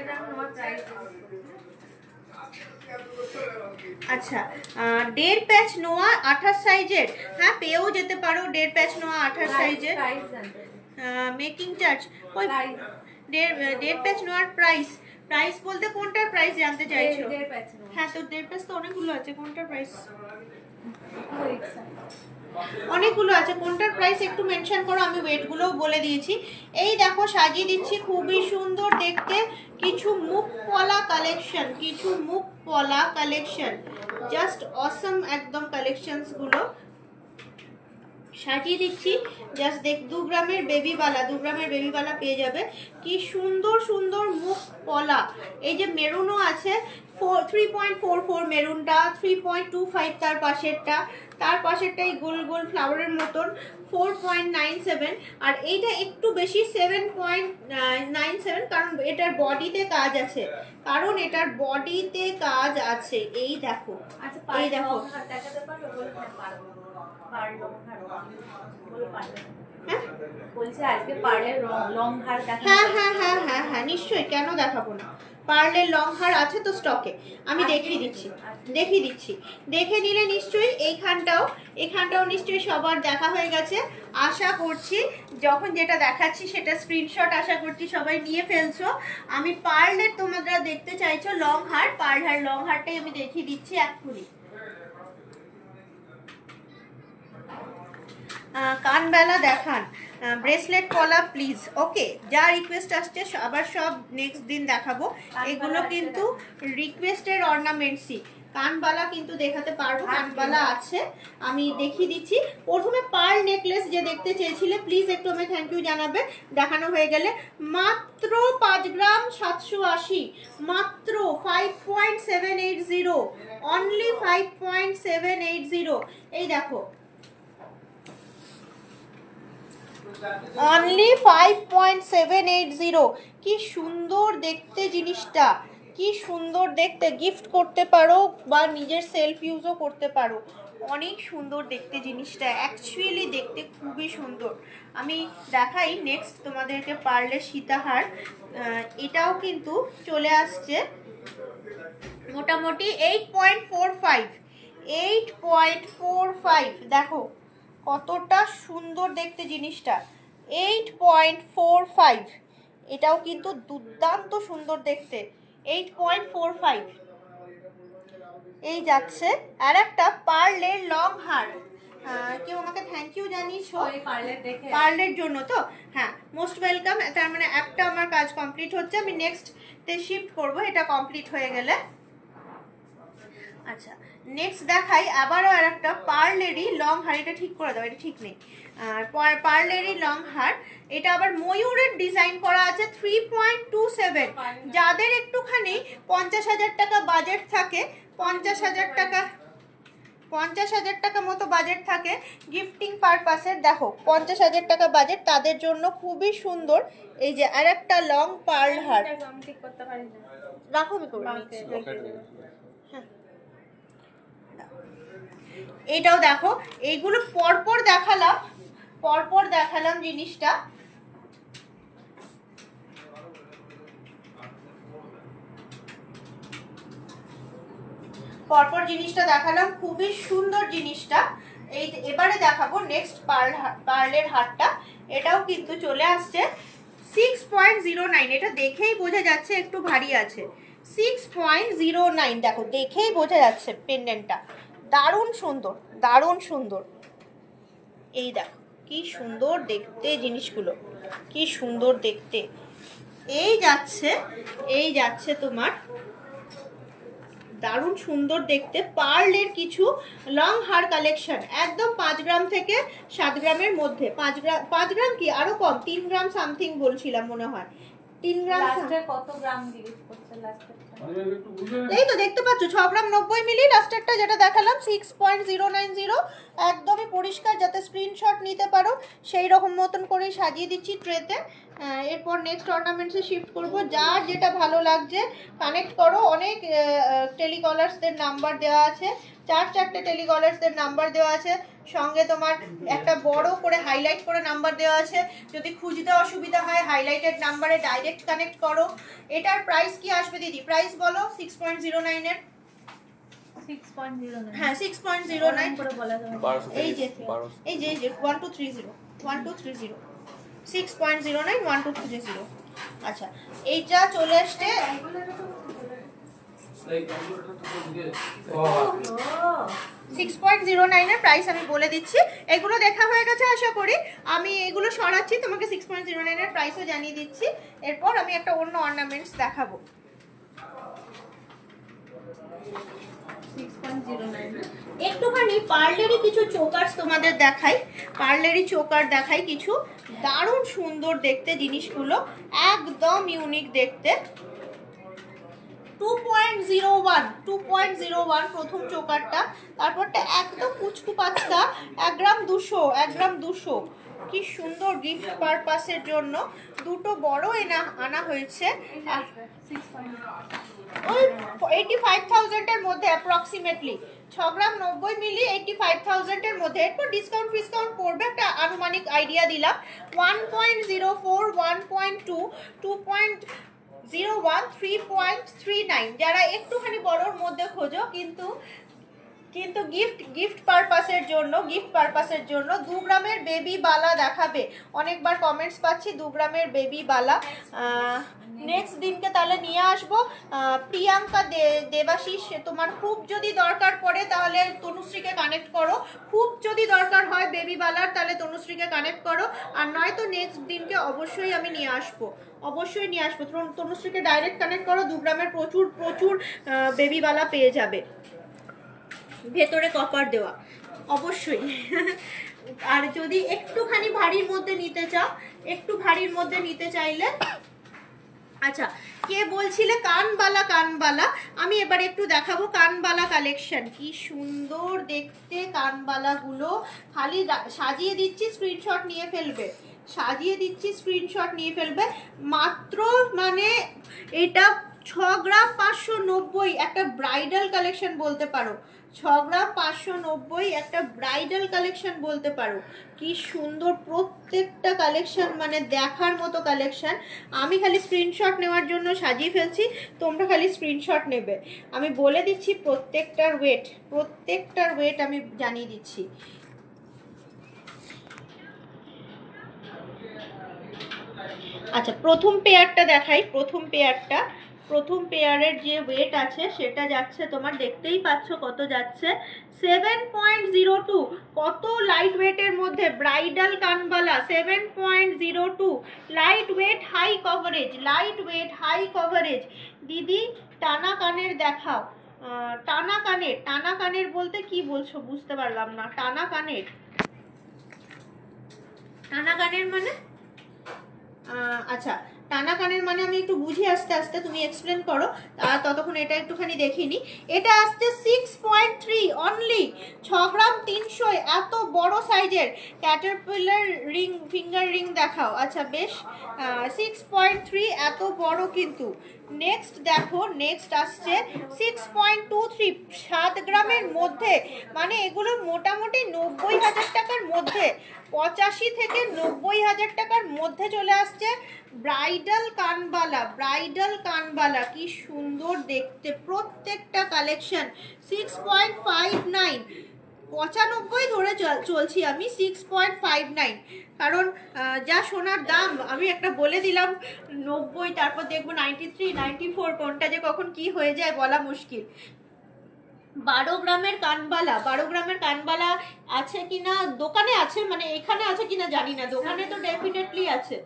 আচ্ছা, 1.5 প্যাচ নোয়া 28 সাইজের, হ্যাঁ পেয়েও যেতে পারো। 1.5 প্যাচ নোয়া 28 সাইজের। মেকিং চার্জ ওই 1.5 প্যাচ নোয়ার প্রাইস বলতে কোনটার প্রাইস জানতে চাইছো? হ্যাঁ, তো 1.5 প্যাচ তো অনেকগুলো আছে, কোনটার প্রাইস? অনেকগুলো আছে, কোনটার প্রাইস একটু মেনশন করো, আমি ওয়েটগুলোও বলে দিয়েছি। এই দেখো সাজিয়ে দিচ্ছি, খুবই সুন্দর দেখতে কিছু মুখ পলা কালেকশন, জাস্ট অসম একদম কালেকশনস গুলো সাজিয়ে দিচ্ছি। জাস্ট 2 গ্রামের বেবিবালা পেয়ে যাবে। কি সুন্দর মুখ পলা। এই যে মেরুনও আছে, 3.44 মেরুনটা, 3.25 তার পাশেরটাই গোল ফ্লাওয়ারের মতন 4.97, আর এইটা একটু বেশি 7.97, কারণ এটার বডিতে কাজ আছে, এই দেখো। এই দেখো হ্যাঁ নিশ্চয়ই, কেন দেখাবো না, পার্লের লং হার আছে তো স্টকে, আমি দেখিয়ে দিচ্ছি দেখে নিলে নিশ্চয়ই। এখানটাও নিশ্চয়ই সবার দেখা হয়ে গেছে আশা করছি। যখন যেটা দেখাচ্ছি সেটা স্ক্রিনশট আশা করছি সবাই নিয়ে ফেলছো। আমি পার্লের, তোমরা দেখতে চাইছো লং হার, লং হারটাই আমি দেখিয়ে দিচ্ছি এক্ষুনি। কানবেলা দেখান, ব্রেসলেট পলা প্লিজ। ওকে, যা রিকোয়েস্ট আসছে আবার সব নেক্সট দিন দেখাবো। এগুলো কিন্তু রিকোয়েস্টের অর্নামেন্টসই, কানবালা কিন্তু দেখাতে পারবো, কানবালা আছে, আমি দেখিয়ে দিচ্ছি। প্রথমে পার্ল নেকলেস যে দেখতে চেয়েছিলে, প্লিজ একটু আমি থ্যাংক ইউ জানাবে, দেখানো হয়ে গেলে। মাত্র 5 গ্রাম 780, মাত্র 5.780, অনলি 5.780। এই দেখো, অনলি 5.780। কি সুন্দর দেখতে জিনিসটা, কি সুন্দর দেখতে, গিফট করতে পারো বা নিজের সেলফ ইউজও করতে পারো। অনেক সুন্দর দেখতে জিনিসটা, অ্যাকচুয়ালি দেখতে খুবই সুন্দর। আমি দেখাই নেক্সট তোমাদেরকে পার্লের সীতাহার, এটাও কিন্তু চলে আসছে মোটামুটি 8.45। দেখো কতটা সুন্দর দেখতে জিনিসটা, 8.45। এটাও কিন্তু দুর্দান্ত সুন্দর দেখতে, 8.45। এই যাচ্ছে আর একটা পার্লের লং হার। কেউ আমাকে থ্যাংক ইউ জানিয়েছো পার্লের জন্য, তো হ্যাঁ মোস্ট ওয়েলকাম। তার মানে একটা আমার কাজ কমপ্লিট হচ্ছে, আমি নেক্সটে শিফট করব এটা কমপ্লিট হয়ে গেলে। আচ্ছা, নেক্সট দেখাই আবারও আর একটা পার্লেরই লং হার, এটা ঠিক করে দাও, এটা ঠিক নেই। পার্লেরই লং হার, এটা আবার ময়ূরের ডিজাইন করা আছে, 3.27। যাদের একটুখানি 50,000 টাকা বাজেট থাকে, 50,000 টাকা মতো বাজেট থাকে গিফটিং পারপাসের, দেখো 50,000 টাকা বাজেট, তাদের জন্য খুবই সুন্দর। এই যে আর একটা লং পার্ল হার, রাখো আমি করে নিচ্ছি। এটাও দেখো, এইগুলো পরপর দেখালাম জিনিসটা। পরপর জিনিসটা দেখালাম, খুবই সুন্দর জিনিসটা। এই এবারে দেখাবো নেক্সট পার্লের হারটা, এটাও কিন্তু চলে আসছে 6.09। এটা দেখেই বোঝা যাচ্ছে একটু ভারী আছে, 6.09। দেখো দেখেই বোঝা যাচ্ছে পেন্ডেন্টটা দারুণ সুন্দর, দারুণ সুন্দর। এই দেখো কি সুন্দর দেখতে জিনিসগুলো, কি সুন্দর দেখতে। এই যাচ্ছে তোমার দারুণ সুন্দর দেখতে পার্লের কিছু লং হার কালেকশন, একদম 5 গ্রাম থেকে 7 গ্রামের মধ্যে। 5 গ্রাম কি আরো কম, 3 গ্রাম সামথিং বলছিলাম মনে হয়, 3 গ্রাম। কত গ্রাম ইউজ করছে লাস্টের? এই তো দেখতে পাচ্ছ 6 গ্রাম 90 মিলি লাস্টেরটা যেটা দেখালাম 6.090, একদমই পরিষ্কার, যাতে স্ক্রিনশট নিতে পারো সেই রকম মতন করে সাজিয়ে দিচ্ছি ট্রেতে। এরপর নেক্সট অর্নামেন্টসে শিফট করব, যার যেটা ভালো লাগছে কানেক্ট করো। অনেক টেলিকলার্সদের নাম্বার দেওয়া আছে, 4-4টে টেলিকলার্সদের নাম্বার দেওয়া আছে, সঙ্গে তোমার একটা বড় করে হাইলাইট করে নাম্বার দেওয়া আছে। যদি খুঁজতে অসুবিধা হয় হাইলাইটেড নাম্বারে ডাইরেক্ট কানেক্ট করো। এটার প্রাইস কি আসবে দিদি, প্রাইস বলো। 6.09 এর 6.09 হ্যাঁ 6.09 করে বলা যাবে। এই যে 1230 1230 6.09 1230। আচ্ছা এইটা চলে আসছে 6.09 এর প্রাইস আমি বলে দিচ্ছি। এগুলো দেখা হয়ে গেছে আশা করি, আমি এগুলো সরাচ্ছি, তোমাকে 6.09 এর প্রাইসও জানিয়ে দিচ্ছি। এরপর আমি একটা অন্য অর্নামেন্টস দেখাবো। 6.09 একটুখানি পার্লেরই কিছু চোকার্স তোমাদের দেখাই, পার্লেরই চোকার দেখাই কিছু, দারুণ সুন্দর দেখতে জিনিসগুলো, একদম ইউনিক দেখতে। 2.01 প্রথম চোকারটা, তারপরটা একদম কুচকু পাতলা 1 গ্রাম 200 কি সুন্দর গিফট পারপাসের জন্য। দুটো বড় আনা হয়েছে, ওই 85,000 এর মধ্যে অ্যাপ্রক্সিমেটলি। 6 গ্রাম 90 মিলি 85,000 এর মধ্যে। এরপর ডিসকাউন্ট পড়বে, একটা আনুমানিক আইডিয়া দিলাম। 1.04 1.2 2.01 3.39। যারা একটুখানি বড়র মধ্যে খোঁজো কিন্তু গিফট পারপাসের জন্য 2 গ্রামের বেবি বালা দেখাবে। অনেকবার কমেন্টস পাচ্ছি 2 গ্রামের বেবি বালা। নেক্সট দিনকে তাহলে নিয়ে আসবো। প্রিয়াঙ্কা দেবাশিস, তোমার খুব যদি দরকার পড়ে তাহলে তনুশ্রীকে কানেক্ট করো, খুব যদি দরকার হয় বেবি বালার তাহলে তনুশ্রীকে কানেক্ট করো, আর নয়তো নেক্সট দিনকে অবশ্যই আমি নিয়ে আসবো, তনুশ্রীকে ডাইরেক্ট কানেক্ট করো। 2 গ্রামের প্রচুর বেবি বালা পেয়ে যাবে, ভেতরে কপার দেওয়া অবশ্যই। আর যদি একটুখানি ভারীর মধ্যে নিতে চাইলে, আচ্ছা কে বলছিলে কানবালা, আমি এবার একটু দেখাবো কানবালা কালেকশন। কি সুন্দর দেখতে কানবালাগুলো, খালি সাজিয়ে দিচ্ছি স্ক্রিনশট নিয়ে ফেলবে, মাত্র মানে এটা 6 গ্রাম 590 একটা ব্রাইডাল কালেকশন বলতে পারো। 6 গ্রাম 590 একটা ব্রাইডাল কালেকশন বলতে পারো। কি সুন্দর প্রত্যেকটা কালেকশন, মানে দেখার মতো কালেকশন। আমি খালি স্ক্রিনশট নেওয়ার জন্য সাজিয়ে ফেলছি, তোমরা খালি স্ক্রিনশট নেবে। আমি বলে দিচ্ছি প্রত্যেকটার ওয়েট আমি জানিয়ে দিচ্ছি। আচ্ছা প্রথম পেয়ারটা দেখাই। প্রথম পেয়ারের যে ওয়েট আছে সেটা যাচ্ছে তোমার, দেখতেই পাচ্ছ কত যাচ্ছে, 7.02। কত লাইট ওয়েটের মধ্যে ব্রাইডাল কানবালা, 7.02 লাইট ওয়েট হাই কভারেজ। দিদি টানা কানের দেখাও। টানা কানের বলতে কি বলছো বুঝতে পারলাম না। টানা কানের মানে আচ্ছা টানা কানের মানে আমি একটু বুঝি আস্তে তুমি এক্সপ্লেন করো, ততক্ষণ এটা একটুখানি দেখিনি। এটা আসছে 6.3 অনলি, 6 গ্রাম 300, এত বড় সাইজের ক্যাটারপিলার রিং, ফিঙ্গার রিং দেখাও। আচ্ছা বেশ, 6.3 এত বড় কিন্তু। নেক্সট দেখো, নেক্সট আসছে 6.23, 7 গ্রামের মধ্যে, মানে এগুলো মোটামুটি 90,000 টাকার মধ্যে, 85 থেকে 90,000 টাকার মধ্যে চলে আসছে। ব্রাইডাল কানবালা কি সুন্দর দেখতে প্রত্যেকটা কালেকশন। 6.59 95 ধরে চলছি আমি, 6.59, কারণ যা সোনার দাম আমি একটা বলে দিলাম 90, তারপর দেখবো 93, 94, কোনটা যে কখন কি হয়ে যায় বলা মুশকিল। 12 গ্রামের কানবালা, 12 গ্রামের কানবালা আছে কিনা দোকানে আছে, মানে এখানে আছে কিনা জানি না, দোকানে তো ডেফিনেটলি আছে।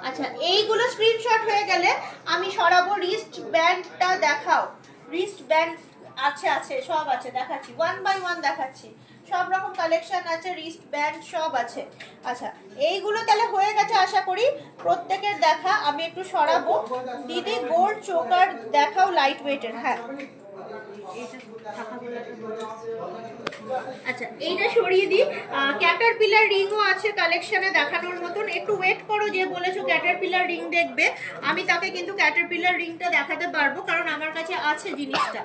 আচ্ছা, এইগুলো স্ক্রিনশট হয়ে গেলে আমি সরাবো। রিস্ট ব্যান্ডটা দেখাও, রিস্ট ব্যান্ড আছে আছে সব আছে, দেখাচ্ছি 1 by 1 দেখাচ্ছি, সব রকম কালেকশন আছে, রিস্ট ব্যান্ড সব আছে। আচ্ছা, এইগুলো তাহলে হয়ে গেছে আশা করি প্রত্যেকের দেখা। আমি একটু সরাবো। দিদি গোল্ড চোকার দেখাও লাইট ওয়েটের। হ্যাঁ, আচ্ছা এইটা সরিয়ে দিই। ক্যাটারপিলার রিংও আছে কালেকশনে দেখানোর মতন। একটু ওয়েট করো, যে বলেছো ক্যাটারপিলার রিং দেখবে, আমি তাকে কিন্তু ক্যাটারপিলার রিংটা দেখাতে পারবো, কারণ আমার কাছে আছে জিনিসটা।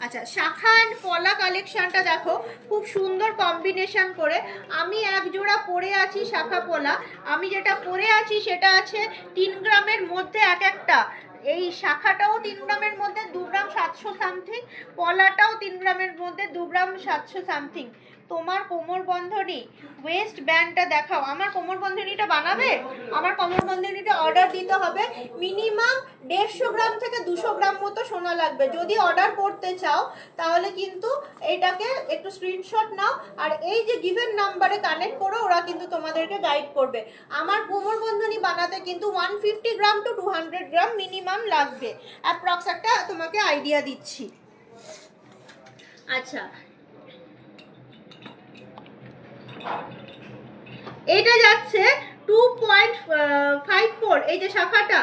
আচ্ছা, শাখা অ্যান্ড পলা কালেকশনটা দেখো, খুব সুন্দর কম্বিনেশন করে। আমি এক জোড়া পরে আছি শাখা পলা, আমি যেটা পরে আছি সেটা আছে 3 গ্রামের মধ্যে এক একটা। এই শাখাটাও 3 গ্রামের মধ্যে 2 গ্রাম 700 সামথিং, পলাটাও 3 গ্রামের মধ্যে 2 গ্রাম 700 সামথিং। তোমার কোমর বন্ধনী ওয়েস্ট ব্যান্ডটা দেখাও। আমার কোমর বন্ধনীটা বানাবে, আমার কোমর বন্ধনীটা অর্ডার দিতে হবে। মিনিমাম 150 গ্রাম থেকে 200 গ্রাম মতো সোনা লাগবে। যদি অর্ডার করতে চাও তাহলে কিন্তু এটাকে একটু স্ক্রিনশট নাও, আর এই যে গিভেন নাম্বারে কানেক্ট করো, ওরা কিন্তু তোমাদেরকে গাইড করবে। আমার কোমর বন্ধনী বানাতে কিন্তু 150 গ্রাম টু 200 গ্রাম মিনিমাম লাগবে, অ্যাপ্রক্স একটা তোমাকে আইডিয়া দিচ্ছি। আচ্ছা, এটা যাচ্ছে 2.54 এই যে শাখাটা,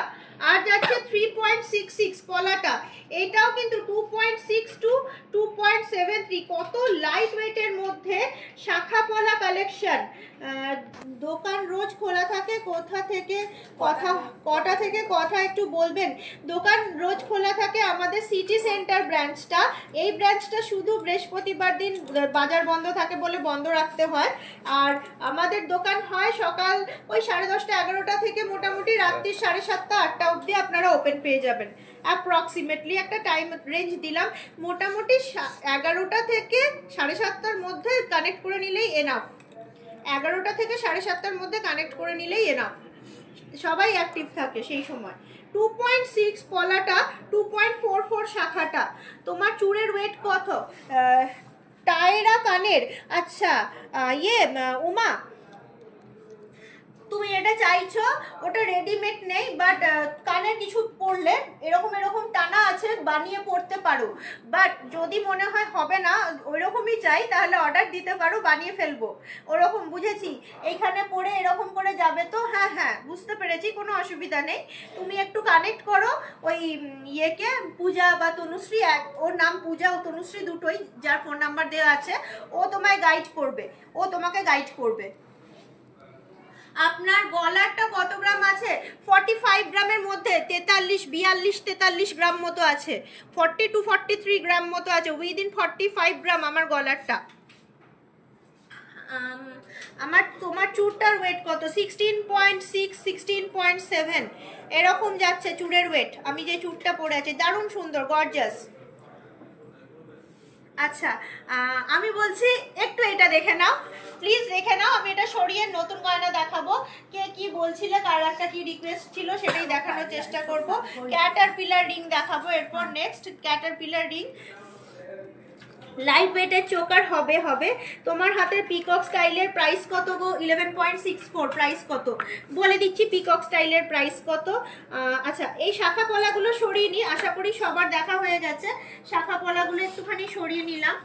আর যাচ্ছে 3.66 পলাটা, এটাও কিন্তু 2.62 2.73। কত লাইট ওয়েটের মধ্যে শাখা পলা কালেকশন। দোকান রোজ খোলা থাকে, কটা থেকে কথা একটু বলবেন? দোকান রোজ খোলা থাকে আমাদের সিটি সেন্টার ব্রাঞ্চটা। এই ব্রাঞ্চটা শুধু বৃহস্পতিবার দিন বাজার বন্ধ থাকে বলে বন্ধ রাখতে হয়, আর আমাদের দোকান হয় সকাল ওই 10:30 11টা থেকে মোটামুটি রাত্রি 7:30 8টা অবধি আপনারা ওপেন পেয়ে যাবেন। অ্যাপ্রক্সিমেটলি একটা টাইম রেঞ্জ দিলাম, মোটামুটি 11টা থেকে 7:30টার মধ্যে কানেক্ট করে নিলেই এনাফ। 11টা থেকে 7:30টার মধ্যে কানেক্ট করে নিলেই এনাফ, সবাই অ্যাক্টিভ থাকে সেই সময়। 2.6 পলাটা, 2.44 শাখাটা। তোমার চুড়ের ওয়েট কত? টায়রা কানের। আচ্ছা, উমা, তুমি এটা চাইছো, ওটা রেডিমেড নেই, বাট কানের কিছু পরলে এরকম এরকম টানা আছে, বানিয়ে পরতে পারো। বাট যদি মনে হয় হবে না, ওইরকমই চাই, তাহলে অর্ডার দিতে পারো, বানিয়ে ফেলবো। ওরকম বুঝেছি, এইখানে পরে এরকম করে যাবে তো। হ্যাঁ হ্যাঁ, বুঝতে পেরেছি, কোনো অসুবিধা নেই। তুমি একটু কানেক্ট করো ওই ইয়েকে, পূজা বা তনুশ্রী, ওর নাম পূজা ও তনুশ্রী দুটোই, যার ফোন নাম্বার দেওয়া আছে, ও তোমায় গাইড করবে, ও তোমাকে গাইড করবে। আপনার গলারটা কত গ্রাম আছে? 45 গ্রামের মধ্যে, 43 গ্রাম মতো আছে, 40 to 43 গ্রাম মতো আছে, উইদিন 45 গ্রাম আমার গলারটা। তোমার চুড়টার ওয়েট কত? 16.6 16.7 এরকম যাচ্ছে চুড়ের ওয়েট। আমি যে চুড়টা পরে আছি দারুণ সুন্দর, গর্জাস। আচ্ছা, আমি বলছি একটু এটা দেখে নাও, প্লিজ দেখে নাও। আমি এটা সরিয়ে নতুন গয়না দেখাবো। কে কি বলছিলে, কার একটা কি রিকোয়েস্ট ছিল সেটাই দেখানোর চেষ্টা করব। ক্যাটারপিলার রিং দেখাবো এরপর, নেক্সট ক্যাটারপিলার রিং। লাইট ওয়েটের চোকার হবে। তোমার হাতের পিকক স্টাইলের প্রাইস কত গো? 11.64 প্রাইস কত বলে দিচ্ছি, পিকক স্টাইলের প্রাইস কত। আচ্ছা, এই শাখা পলাগুলো সরিয়ে নিই, আশা করি সবার দেখা হয়ে গেছে। শাখা পলাগুলো একটুখানি সরিয়ে নিলাম।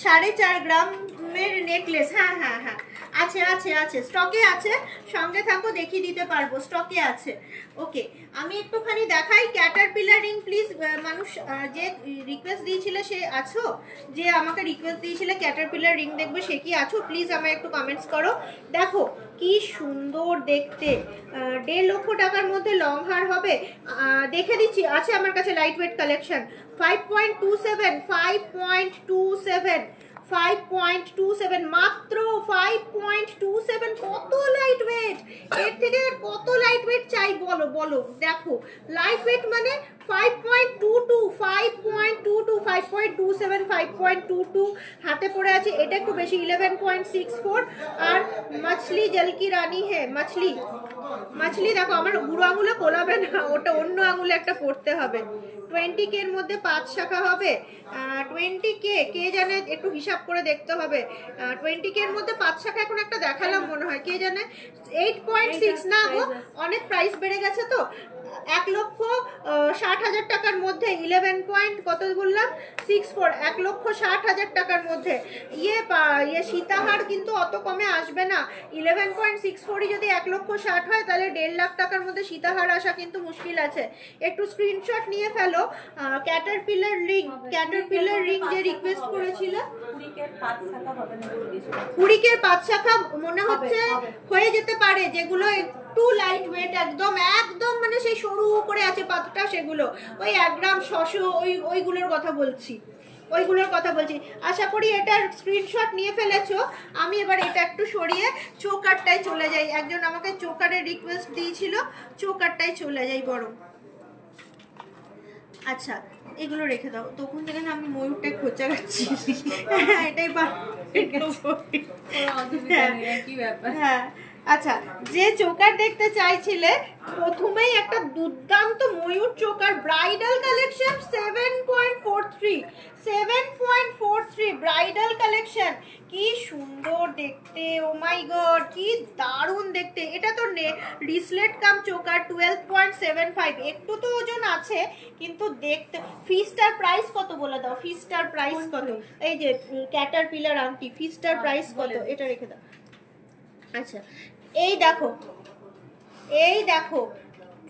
4.5 গ্রামের নেকলেস। হ্যাঁ হ্যাঁ হ্যাঁ, আছে স্টকে আছে, সঙ্গে থাকো, দেখিয়ে দিতে পারবো, স্টকে আছে। ওকে, আমি একটুখানি দেখাই ক্যাটারপিলার রিং। প্লিজ মানুষ যে রিকোয়েস্ট দিয়েছিলে, সে আছো? যে আমাকে রিকোয়েস্ট দিয়েছিলে ক্যাটারপিলার রিং দেখবে, সে কি আছো? প্লিজ আমায় একটু কমেন্টস করো। দেখো কি সুন্দর দেখতে, 1.5 লক্ষ টাকার মধ্যে লং হার হবে। দেখে দিচ্ছি, আছে আমার কাছে লাইট ওয়েট কালেকশন। 5.27 মাত্র 5.27। কত লাইট ওয়েট, এর থেকে কত লাইট ওয়েট চাই বলো। দেখো লাইট ওয়েট মানে 5.22 5.22 5.27 5.22 হাতে পড়ে আছে, এটা একটু বেশি 11.64। আর মাছলি জলকি রানী হে, মাছলি দেখো আমার বুড়ো আঙুলে কোলাবে না, ওটা অন্য আঙুলে একটা পড়তে হবে। 20K এর মধ্যে 5 শাখা হবে। 20K কে জানে, একটু হিসাব করে দেখতে হবে। 20K এর মধ্যে 5 শাখা এখন একটা দেখালাম মনে হয়, কে জানে। 8.6 না গো, অনেক প্রাইস বেড়ে গেছে তো। 1,60,000 টাকার মধ্যে 11 পয়েন্ট কত বললাম 64, 1,60,000 টাকার মধ্যে ইয়ে সীতাহার কিন্তু অত কমে আসবে না। 11.64 যদি 1,60,000 হয় তাহলে 1.5 লাখ টাকার মধ্যে সীতাহার আসা কিন্তু মুশকিল আছে। একটু স্ক্রিনশট নিয়ে ফেলো। ক্যাটারপিলার রিং যে রিকোয়েস্ট করেছিল, 20K 5 শাখা মনে হচ্ছে হয়ে যেতে পারে, যেগুলো একটু লাইট ওয়েট, একদম মানে সেই সরু করে আছে পাতটা, সেগুলো ওই 1 গ্রাম 600 ওইগুলোর কথা বলছি, আশা করি এটার স্ক্রিনশট নিয়ে ফেলেছো। আমি এবার এটা একটু সরিয়ে চোকারটায় চলে যাই, একজন আমাকে চোকারের রিকোয়েস্ট দিয়েছিল, চোকারটায় চলে যাই বরং। আচ্ছা এগুলো রেখে দাও, তখন থেকে না আমি ময়ূরটাই খোঁচা রাখছি, এটাই হ্যাঁ। আচ্ছা, যে চোকার দেখতে চাইছিলে প্রথমেই একটা দুর্দান্ত ময়ূর choker bridal collection 7.43 bridal collection, কি সুন্দর দেখতে, ও মাই গড কি দারুণ দেখতে। এটা তো রিসলেট কাম চোকার 12.75, একটু তো ওজন আছে কিন্তু দেখতে। ফিস্টার প্রাইস কত বলে দাও, ফিস্টার প্রাইস কত? এই যে ক্যাটারপিলার আংটি, ফিস্টার প্রাইস কত? এটা রেখে দাও। আচ্ছা এই দেখো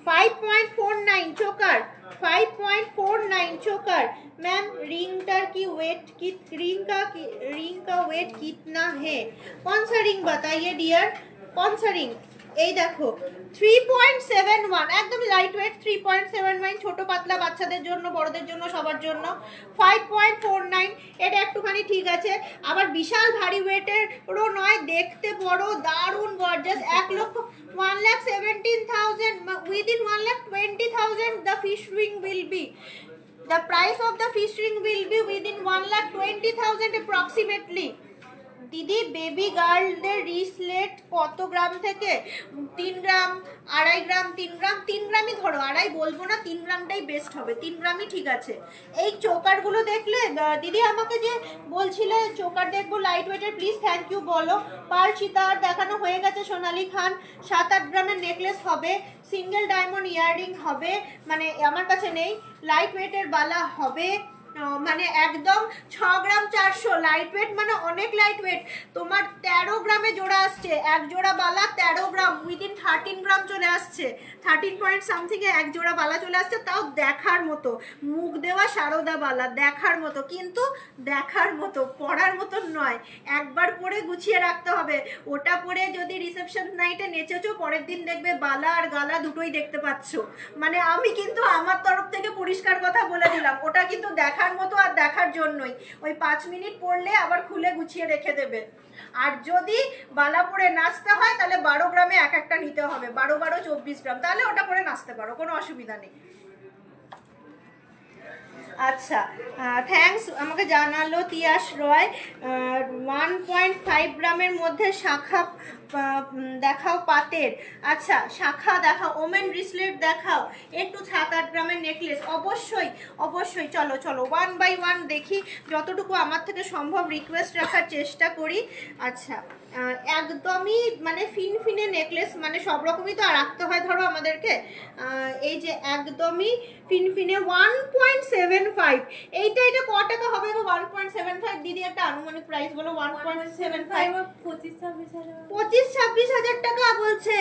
5.49 চোকার, 5.49 चोकर। मैम रिंग की वेट रिंग का वेट कितना है? कौन सा रिंग बताइए डियर, कौन सा रिंग? এই দেখো 3.71 একদম লাইট ওয়েট, 3.71 ছোট পাতলা বাচ্চাদের জন্য, বড়দের জন্য, সবার জন্য। 5.49 এটা একটুখানি ঠিক আছে, আবার বিশাল ভারী ওয়েটেরও নয়, দেখতে বড়, দারুণ gorgeous. 1,17,000 within 1,20,000 the fish ring will be, the price of the fish ring will be within 1,20,000 approximately। দিদি বেবি গার্লদের রিসলেট কত গ্রাম থেকে? 3 গ্রাম, 2.5 গ্রাম, 3 গ্রাম, 3 গ্রামই ধরো, 2.5 বলবো না, 3 গ্রামটাই বেস্ট হবে, 3 গ্রামই ঠিক আছে। এই চোকারগুলো দেখলে দিদি আমাকে যে বলছিলে চোকার দেখবো লাইট ওয়েটের, প্লিজ থ্যাংক ইউ বলো। পার চিতার দেখানো হয়ে গেছে, সোনালি খান 7-8 গ্রামের নেকলেস হবে, সিঙ্গেল ডায়মন্ড ইয়াররিং হবে, মানে আমার কাছে নেই, লাইট ওয়েটের বালা হবে, মানে একদম 6 গ্রাম 400 লাইট ওয়েট, মানে অনেক লাইট ওয়েট। তোমার 13 গ্রামে জোড়া আসছে, এক জোড়া বালা 13 গ্রাম, উইদিন 13 গ্রাম চলে আসছে, 13 পয়েন্ট সামথিং এ এক জোড়া বালা চলে আসছে, তাও দেখার মতো, মুখ দেওয়া সারদা বালা, দেখার মতো, কিন্তু দেখার মতো, পরার মতো নয়, একবার পরে গুছিয়ে রাখতে হবে। ওটা পরে যদি রিসেপশন নাইটে নেচেছো, পরের দিন দেখবে বালা আর গালা দুটোই দেখতে পাচ্ছ। মানে আমি কিন্তু আমার তরফ থেকে পরিষ্কার কথা বলে দিলাম, ওটা কিন্তু দেখার মতো আর দেখার জন্যই, ওই 5 মিনিট পরলে আবার খুলে গুছিয়ে রেখে দেবে। আর যদি বালা পরে নাচতে হয় তাহলে 12 গ্রামে এক একটা নিতে হবে, 12 24 গ্রাম, তাহলে ওটা পরে নাচতে পারো, কোনো অসুবিধা নেই। আচ্ছা থ্যাঙ্কস, আমাকে জানালো তিয়াস রয়। 1.5 গ্রামের মধ্যে শাখা দেখাও পাতের। আচ্ছা শাখা দেখাও, ওমেন ব্রেসলেট দেখাও, একটু 7-8 গ্রামের নেকলেস, অবশ্যই চলো 1 বাই 1 দেখি, যতটুকু আমার থেকে সম্ভব রিকোয়েস্ট রাখার চেষ্টা করি। আচ্ছা একদমই মানে ফিনফিনে নেকলেস, মানে সব রকমই তো রাখতে হয় ধরো আমাদেরকে, এই যে একদমই ফিনফিনে 1.75, এইটা ক টাকা হবে গো? 1.75 দিদি একটা আনুমানিক প্রাইস বলো। 1.75 25-26 হাজার টাকা বলছে,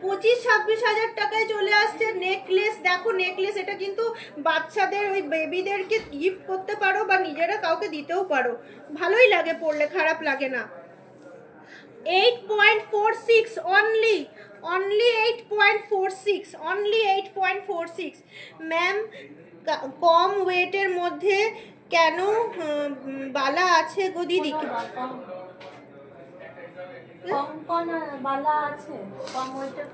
25-26 হাজার টাকায় চলে আসছে নেকলেস। দেখো নেকলেস, এটা কিন্তু বাচ্চাদের ওই বেবিদেরকে গিফট করতে পারো বা নিজেরা কাউকে দিতেও পারো, ভালোই লাগে পরলে, খারাপ লাগে না। 8.46 only 8.46 ম্যাম, কম ওয়েটের মধ্যে কেন বালা আছে গো দিদি? কঙ্কন বালা আছে, কম ওয়েটের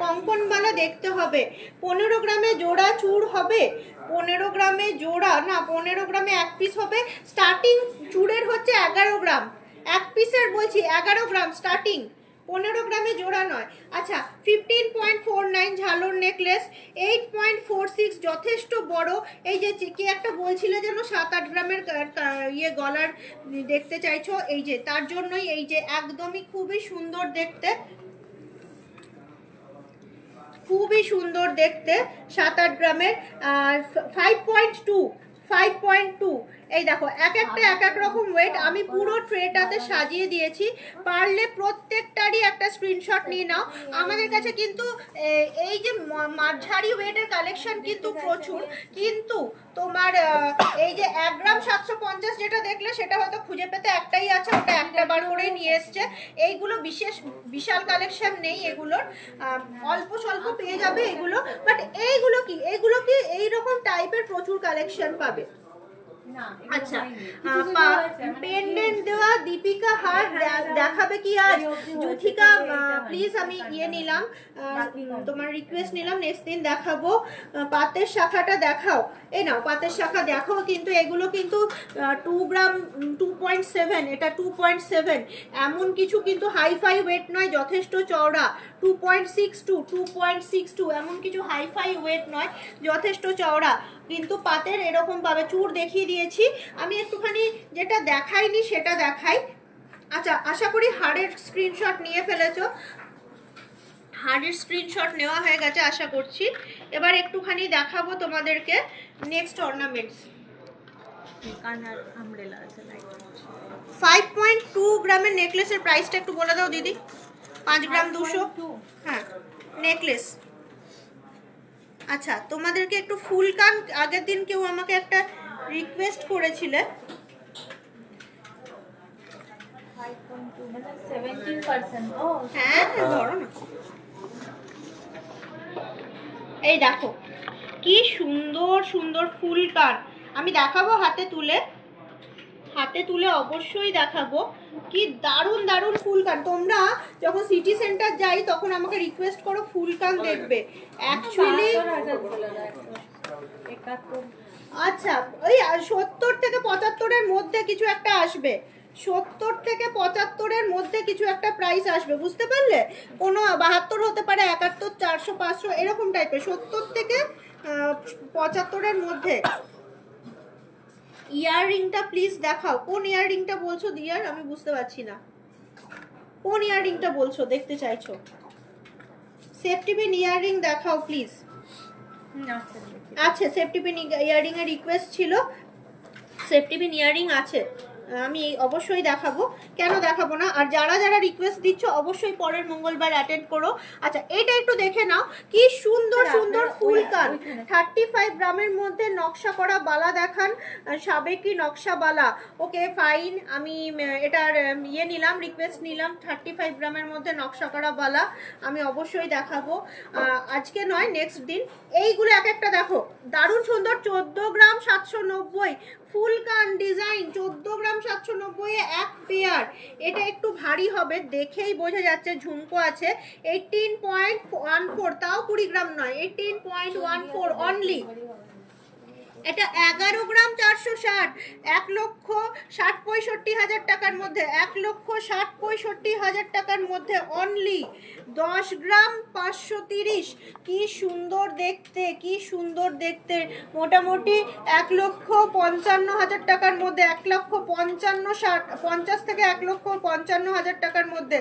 কঙ্কন বালা দেখতে হবে। 15 গ্রামে জোড়া চূড় হবে, 15 গ্রামে জোড়া না, 15 গ্রামে এক পিস হবে। স্টার্টিং চূড়ের হচ্ছে 11 গ্রাম, এক পিসের বলছি 11 গ্রাম স্টার্টিং, 15 গ্রামে জোড়া নয়। আচ্ছা 15.49 ঝালর নেকলেস, 8.46 যথেষ্ট বড়। এই যে কে একটা বলছিল যেন 7-8 গ্রামের ইয়ে গলার দেখতে চাইছো, এই যে তার জন্যই এই যে একদমই খুবই সুন্দর দেখতে, খুবই সুন্দর দেখতে 7-8 গ্রামের। 5.2 এই দেখো এক একটা এক এক রকম ওয়েট। আমি পুরো ট্রেটাতে সাজিয়ে দিয়েছি, পারলে প্রত্যেকটারই একটা স্ক্রিনশট নিয়ে নাও। আমাদের কাছে কিন্তু এই যে মাঝারি ওয়েটের কালেকশন কিন্তু প্রচুর, কিন্তু তোমার এই যে 1 গ্রাম 750 যেটা দেখলে সেটা হয়তো খুঁজে পেতে একটাই আছে, ওটা একটা বার করে নিয়ে এসছে। এইগুলো বিশাল কালেকশন নেই এগুলোর, অল্প স্বল্প পেয়ে যাবে এগুলো। বাট এইগুলো কি এইরকম টাইপের প্রচুর কালেকশন পাবে। আচ্ছা পেন্ডেন্ট দেওয়া দীপিকা হার দেখাবে কি আজ? যুথিকা প্লিজ আমি ইয়ে নিলাম, তোমার রিকোয়েস্ট নিলাম, নেক্সট দিন দেখাবো। পাতের শাখাটা দেখাও, এই নাও পাতের শাখা দেখাও। কিন্তু এগুলো কিন্তু 2 গ্রাম 2.7, এটা 2.7, এমন কিছু কিন্তু হাইফাই ওয়েট নয়, যথেষ্ট চওড়া। 2.62 এমন কিছু হাইফাই ওয়েট নয়, যথেষ্ট চওড়া। কিন্তু পাতের এরকম ভাবে চূড় দেখিয়ে দিয়েছি আমি, একটুখানি যেটা দেখাইনি সেটা দেখাই। আচ্ছা আশা করি হাড়ের স্ক্রিনশট নিয়ে ফেলেছো, হাড়ের স্ক্রিনশট নেওয়া হয়ে গেছে আশা করছি। এবার একটুখানি দেখাবো তোমাদেরকে নেক্সট অর্নামেন্টস। 5.2 গ্রামের নেকলেসের প্রাইসটা একটু বলে দাও দিদি। 5 গ্রাম 200, হ্যাঁ নেকলেস। আচ্ছা তোমাদেরকে একটু ফুল কান, আগের দিন কেউ আমাকে একটা রিকোয়েস্ট করেছিলে, 17%। ও হ্যাঁ ধরো না, এই দেখো কি সুন্দর সুন্দর ফুল কান। আমি দেখাবো হাতে তুলে অবশ্যই দেখাবো। কি দারুণ দারুণ ফুল কান। তোমরা যখন সিটি সেন্টার যাই তখন আমাকে রিকোয়েস্ট করো ফুল কান দেখবে। অ্যাকচুয়ালি আচ্ছা ওই 70 থেকে 75-এর মধ্যে কিছু একটা আসবে, 70 থেকে 75-এর মধ্যে কিছু একটা প্রাইস আসবে, বুঝতে পারলে? কোনো 72 হতে পারে, 71, 400, 500 এরকম টাইপের, 70 থেকে 75-এর মধ্যে। ইয়াররিংটা প্লিজ দেখাও, কোন ইয়াররিংটা বলছো দিয়ার? আমি বুঝতে পারছি না কোন ইয়াররিংটা বলছো, দেখতে চাইছো। সেফটি পিন ইয়াররিং দেখাও প্লিজ। আচ্ছা সেফটি পিন ইয়াররিং এর রিকোয়েস্ট ছিল, সেফটি পিন ইয়াররিং আছে, আমি অবশ্যই দেখাবো, কেন দেখাবো না। আর যারা যারা রিকোয়েস্ট দিচ্ছ অবশ্যই পরের মঙ্গলবার অ্যাটেন্ড করো। আচ্ছা এটা একটু দেখে নাও, কি সুন্দর সুন্দর ফুল কান। 35 গ্রামের মধ্যে নকশা করা বালা দেখান, সাবেকি নকশা বালা। ওকে ফাইন, আমি এটার ইয়ে নিলাম, রিকোয়েস্ট নিলাম। 35 গ্রামের মধ্যে নকশা করা বালা আমি অবশ্যই দেখাবো, আজকে নয় নেক্সট দিন। এইগুলো এক একটা দেখো দারুণ সুন্দর। 14 গ্রাম 790 ফুল কান ডিজাইন, 14 গ্রাম 790 এক পেয়ার। এটা একটু ভারী হবে, দেখেই বোঝা যাচ্ছে ঝুমকো আছে। 18.14, তাও 20 গ্রাম নয়, 18.14 অনলি। এটা 11 গ্রাম 460, 1,60,65,000 টাকার মধ্যে, 1,60,65,000 টাকার মধ্যে অনলি। 10 গ্রাম 530, কি সুন্দর দেখতে, কি সুন্দর দেখতে। মোটামুটি 1,55,000 টাকার মধ্যে, 1,50,000 থেকে 1,55,000 টাকার মধ্যে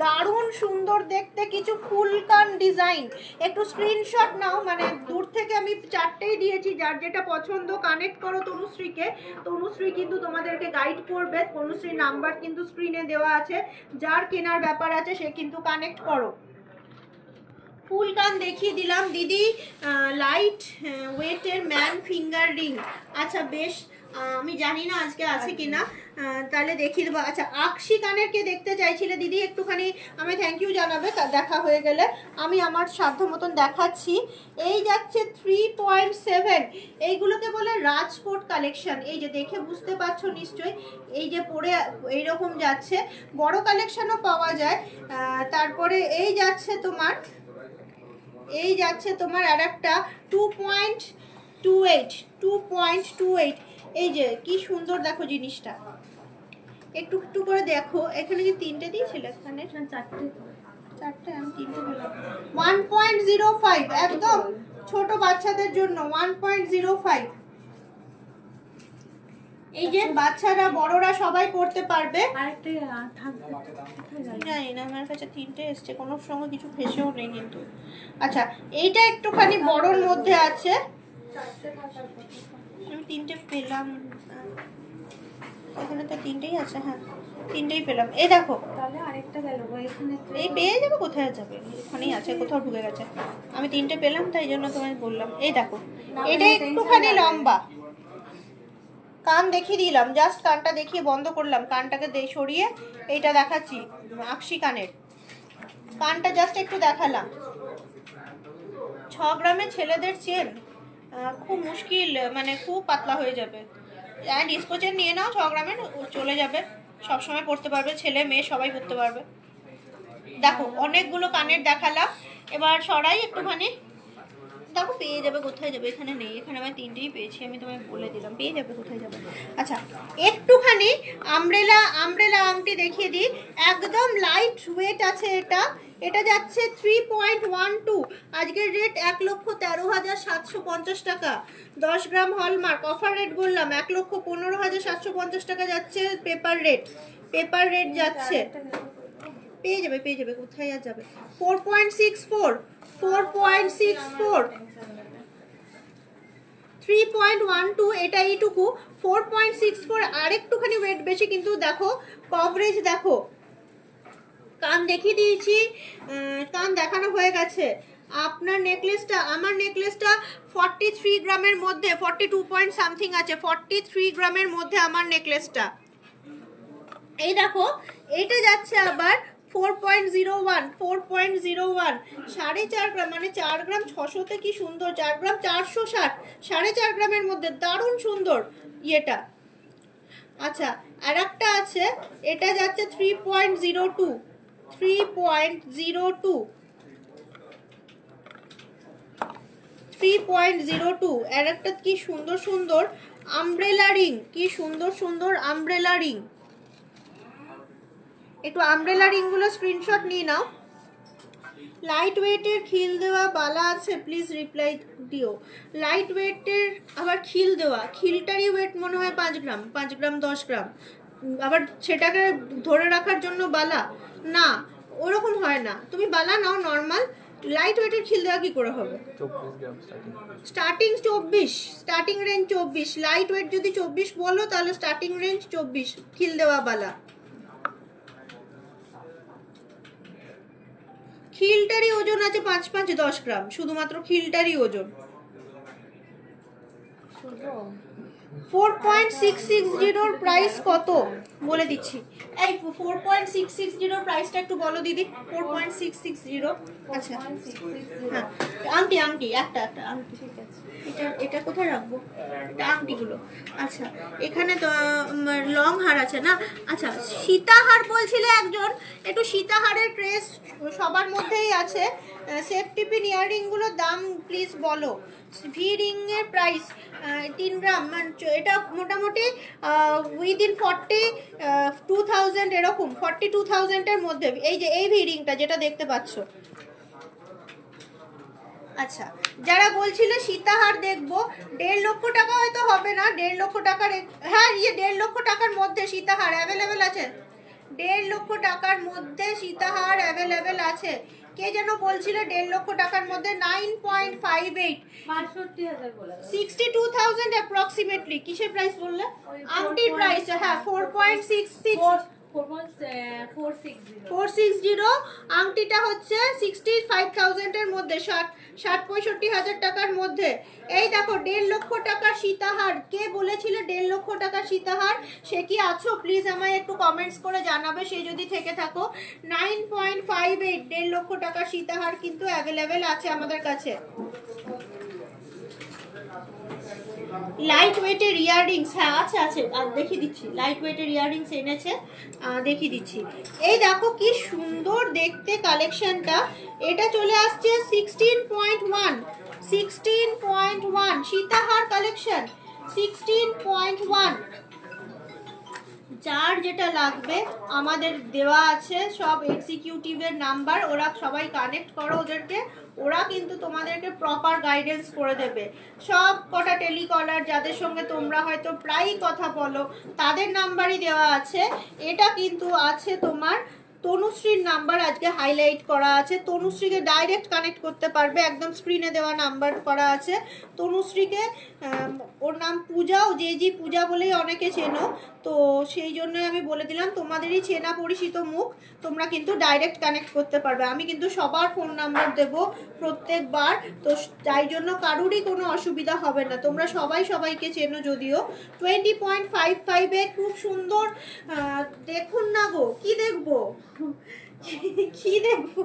দারুণ সুন্দর দেখতে কিছু ফুলকান ডিজাইন। একটু স্ক্রিনশট নাও, মানে দূর থেকে আমি 4টেই দিয়েছি, যার যেটা পছন্দ কানেক্ট করো তনুশ্রীকে। তনুশ্রী কিন্তু তোমাদেরকে গাইড করবে, তনুশ্রীর নাম্বার কিন্তু স্ক্রিনে দেওয়া আছে, যার কেনার ব্যাপার আছে সে কিন্তু কানেক্ট করো। ফুল কান দেখিয়ে দিলাম দিদি। লাইট ওয়েটের ম্যান ফিঙ্গার রিং। আচ্ছা বেশ, আমি জানি না আজকে আছে কিনা, তাহলে দেখিয়ে দেবো। আচ্ছা আকশি কানের কে দেখতে চাইছিলে দিদি, একটুখানি আমি থ্যাংক ইউ জানাবে দেখা হয়ে গেলে। আমি আমার সাধ্য মতন দেখাচ্ছি। এই যাচ্ছে 3.7, এইগুলোকে বলে রাজকোট কালেকশন। এই যে দেখে বুঝতে পারছো নিশ্চয়ই, এই যে পরে এইরকম যাচ্ছে, বড় কালেকশনও পাওয়া যায়। তারপরে এই যাচ্ছে তোমার আর একটা 2.28। এই যে কি সুন্দর দেখো জিনিসটা, একটু একটু করে দেখো। এখানে কি 3টে দিয়েছিল? এখানে 4টে, আমি 3টে বললাম। 1.05, একদম ছোট বাচ্চাদের জন্য 1.05। এই যে বাচ্চারা বড়রা সবাই পড়তে পারবে। জানি না, আমার কাছে 3টে এসছে, কোনো সময় কিছু ফেসেও নেই কিন্তু। আচ্ছা এইটা একটুখানি বড়র মধ্যে আছে, আমি 3টে পেলাম। এখানে তো 3টেই আছে, হ্যাঁ 3টেই পেলাম। এই দেখো, তাহলে আরেকটা গেল এখানে। এই পেয়ে যাবে, কোথায় যাবে, এখানেই আছে, কোথাও ঢুকে গেছে। আমি 3টে পেলাম তাই জন্য তোমায় বললাম। এই দেখো এটা একটুখানি লম্বা, কান দেখিয়ে দিলাম, জাস্ট কানটা দেখিয়ে বন্ধ করলাম, কানটাকে সরিয়ে এইটা দেখাচ্ছি। আকশি কানের কানটা জাস্ট একটু দেখালাম। 6 গ্রামের ছেলেদের চেন খুব মুশকিল, মানে খুব পাতলা হয়ে যাবে। ডিস্কো চেন নিয়ে নাও 6 গ্রামের, চলে যাবে, সবসময় পড়তে পারবে, ছেলে মেয়ে সবাই পড়তে পারবে। দেখো অনেকগুলো কানের দেখালাম, এবার সরাই একটুখানি। দেখো পেয়ে যাবে, কোথায় যাবে, এখানে নেই, এখানে আমি 3টেই পেয়েছি, আমি তোমায় বলে দিলাম, পেয়ে যাবে, কোথায় যাবে। আচ্ছা একটুখানি আমব্রেলা আংটি দেখিয়ে দিই, একদম লাইট ওয়েট আছে এটা যাচ্ছে 3.12, আজকের রেট 1,13,750 টাকা। 10 গ্রাম হলমার্ক, অফার রেট বললাম 1,15,750 টাকা যাচ্ছে। পেপার রেট যাচ্ছে, পেয়ে যাবে, কোথায় আর যাবে। 4.64, 3.12, এটা এইটুকু। 4.64 আর একটুখানি ওয়েট বেশি, কিন্তু দেখো কভারেজ দেখো। কান দেখিয়ে দিয়েছি, কান দেখানো হয়ে গেছে। আপনার নেকলেসটা, আমার নেকলেসটা 43 গ্রামের মধ্যে, 42 পয়েন্ট সামথিং আছে, 43 গ্রামের মধ্যে আমার নেকলেসটা। এই দেখো এইটা যাচ্ছে আবার 4.01, 4.04 গ্রাম, মানে 4 গ্রাম 600তে কি সুন্দর, 4 গ্রাম 460, 4.5 গ্রামের মধ্যে দারুণ সুন্দর ইয়েটা। আচ্ছা আর একটা আছে, এটা যাচ্ছে 3.02, আর একটা কি সুন্দর আমব্রেলা রিং, কি সুন্দর আমব্রেলা রিং। একটু আমব্রেলা রিংগুলো স্ক্রিনশট নিয়ে নাও। লাইট ওয়েটের খিল দেওয়া বালা আছে, প্লিজ রিপ্লাই দিও। লাইট ওয়েটের আবার খিল দেওয়া, খিলটারই ওয়েট মনে হয় 5 গ্রাম 10 গ্রাম, আবার সেটাকে ধরে রাখার জন্য বালা না, ওরকম হয় না। তুমি বালা নাও নর্মাল, লাইট ওয়েটের খিল দেওয়া কি করে হবে? 24 gram starting 24, starting range 24। Light weight যদি 24 বলো তাহলে স্টার্টিং রেঞ্জ 24 খিল দেওয়া বালা। খিলটারই ওজন আছে 5 10 গ্রাম, শুধুমাত্র খিলটারই ওজন। 4.660 প্রাইস কত বলে দিচ্ছি। এই 4.660 প্রাইসটা একটু বলো দিদি। 4.660, আচ্ছা হ্যাঁ আংটি একটা আংটি, ঠিক আছে। এটা কোথায় রাখবো, এটা আংটিগুলো। আচ্ছা এখানে তো লং হার আছে না। আচ্ছা সীতাহার বলছিলে একজন, একটু সীতাহারের ক্রেজ সবার মধ্যেই আছে। সেফটি পিন ইয়াররিংগুলোর দাম প্লিজ বলো। ভি রিং এর প্রাইস 3 গ্রাম, এটা মোটামুটি উইদিন 42,000 এরকম, 42,000 এর মধ্যে। এই যে এই ভি রিংটা যেটা দেখতে পাচ্ছ। আচ্ছা যারা বলছিল সীতাহার দেখবো, 1.5 লক্ষ টাকা হয়তো হবে না, 1.5 লক্ষ টাকার, হ্যাঁ 1.5 লক্ষ টাকার মধ্যে সীতাহার অ্যাভেলেবেল আছে। 1.5 লক্ষ টাকার মধ্যে সীতাহার অ্যাভেলেবেল আছে। কে যেন বলছিল 1.5 লক্ষ টাকার মধ্যে, 9.58, 62,000 অ্যাপ্রক্সিমেটলি। কিসের প্রাইস বললে? আংটির প্রাইস, হ্যাঁ 4.66, 460। আংটিটা হচ্ছে 65,000 এর মধ্যে, 60-65,000 টাকার মধ্যে। এই দেখো 1.5 লক্ষ টাকার সীতাহার। কে বলেছিল 1.5 লক্ষ টাকার সীতাহার? সে কি আছো? প্লিজ আমায় একটু কমেন্টস করে জানাবে সে যদি থেকে থাকো। 9.58 1.5 লক্ষ টাকার সীতাহার কিন্তু অ্যাভেলেবেল আছে আমাদের কাছে। লাইট ওয়েটের ইয়াররিংস, হ্যাঁ আছে আছে, আর দেখিয়ে দিচ্ছি। লাইট ওয়েটের ইয়াররিংস এনেছে, দেখিয়ে দিচ্ছি। এই দেখো কি সুন্দর দেখতে কালেকশনটা। এটা চলে আসছে 16.1 সীতাহার কালেকশন, 16.1। যার যেটা লাগবে আমাদের দেওয়া আছে সব এক্সিকিউটিভের নাম্বার, ওরা সবাই কানেক্ট করো ওদেরকে, ওরা কিন্তু তোমাদেরকে প্রপার গাইডেন্স করে দেবে। সব কটা টেলিকলার যাদের সঙ্গে তোমরা হয়তো প্রায়ই কথা বলো তাদের নাম্বারই দেওয়া আছে। এটা কিন্তু আছে তোমার তনুশ্রীর নাম্বার, আজকে হাইলাইট করা আছে। তনুশ্রীকে ডাইরেক্ট কানেক্ট করতে পারবে, একদম স্ক্রিনে দেওয়া নাম্বার করা আছে। তনুশ্রীকে, ওর নাম পূজা, ও যে পূজা বলেই অনেকে চেনো, তো সেই জন্যই আমি বলে দিলাম তোমাদেরই চেনা পরিচিত মুখ, তোমরা কিন্তু ডাইরেক্ট কানেক্ট করতে পারবে। আমি কিন্তু সবার ফোন নাম্বার দেব প্রত্যেকবার, তো তাই জন্য কারুরই কোনো অসুবিধা হবে না। তোমরা সবাই সবাইকে চেনো যদিও। 20.55 খুব সুন্দর। দেখুন না গো, কি দেখবো কি দেখবো,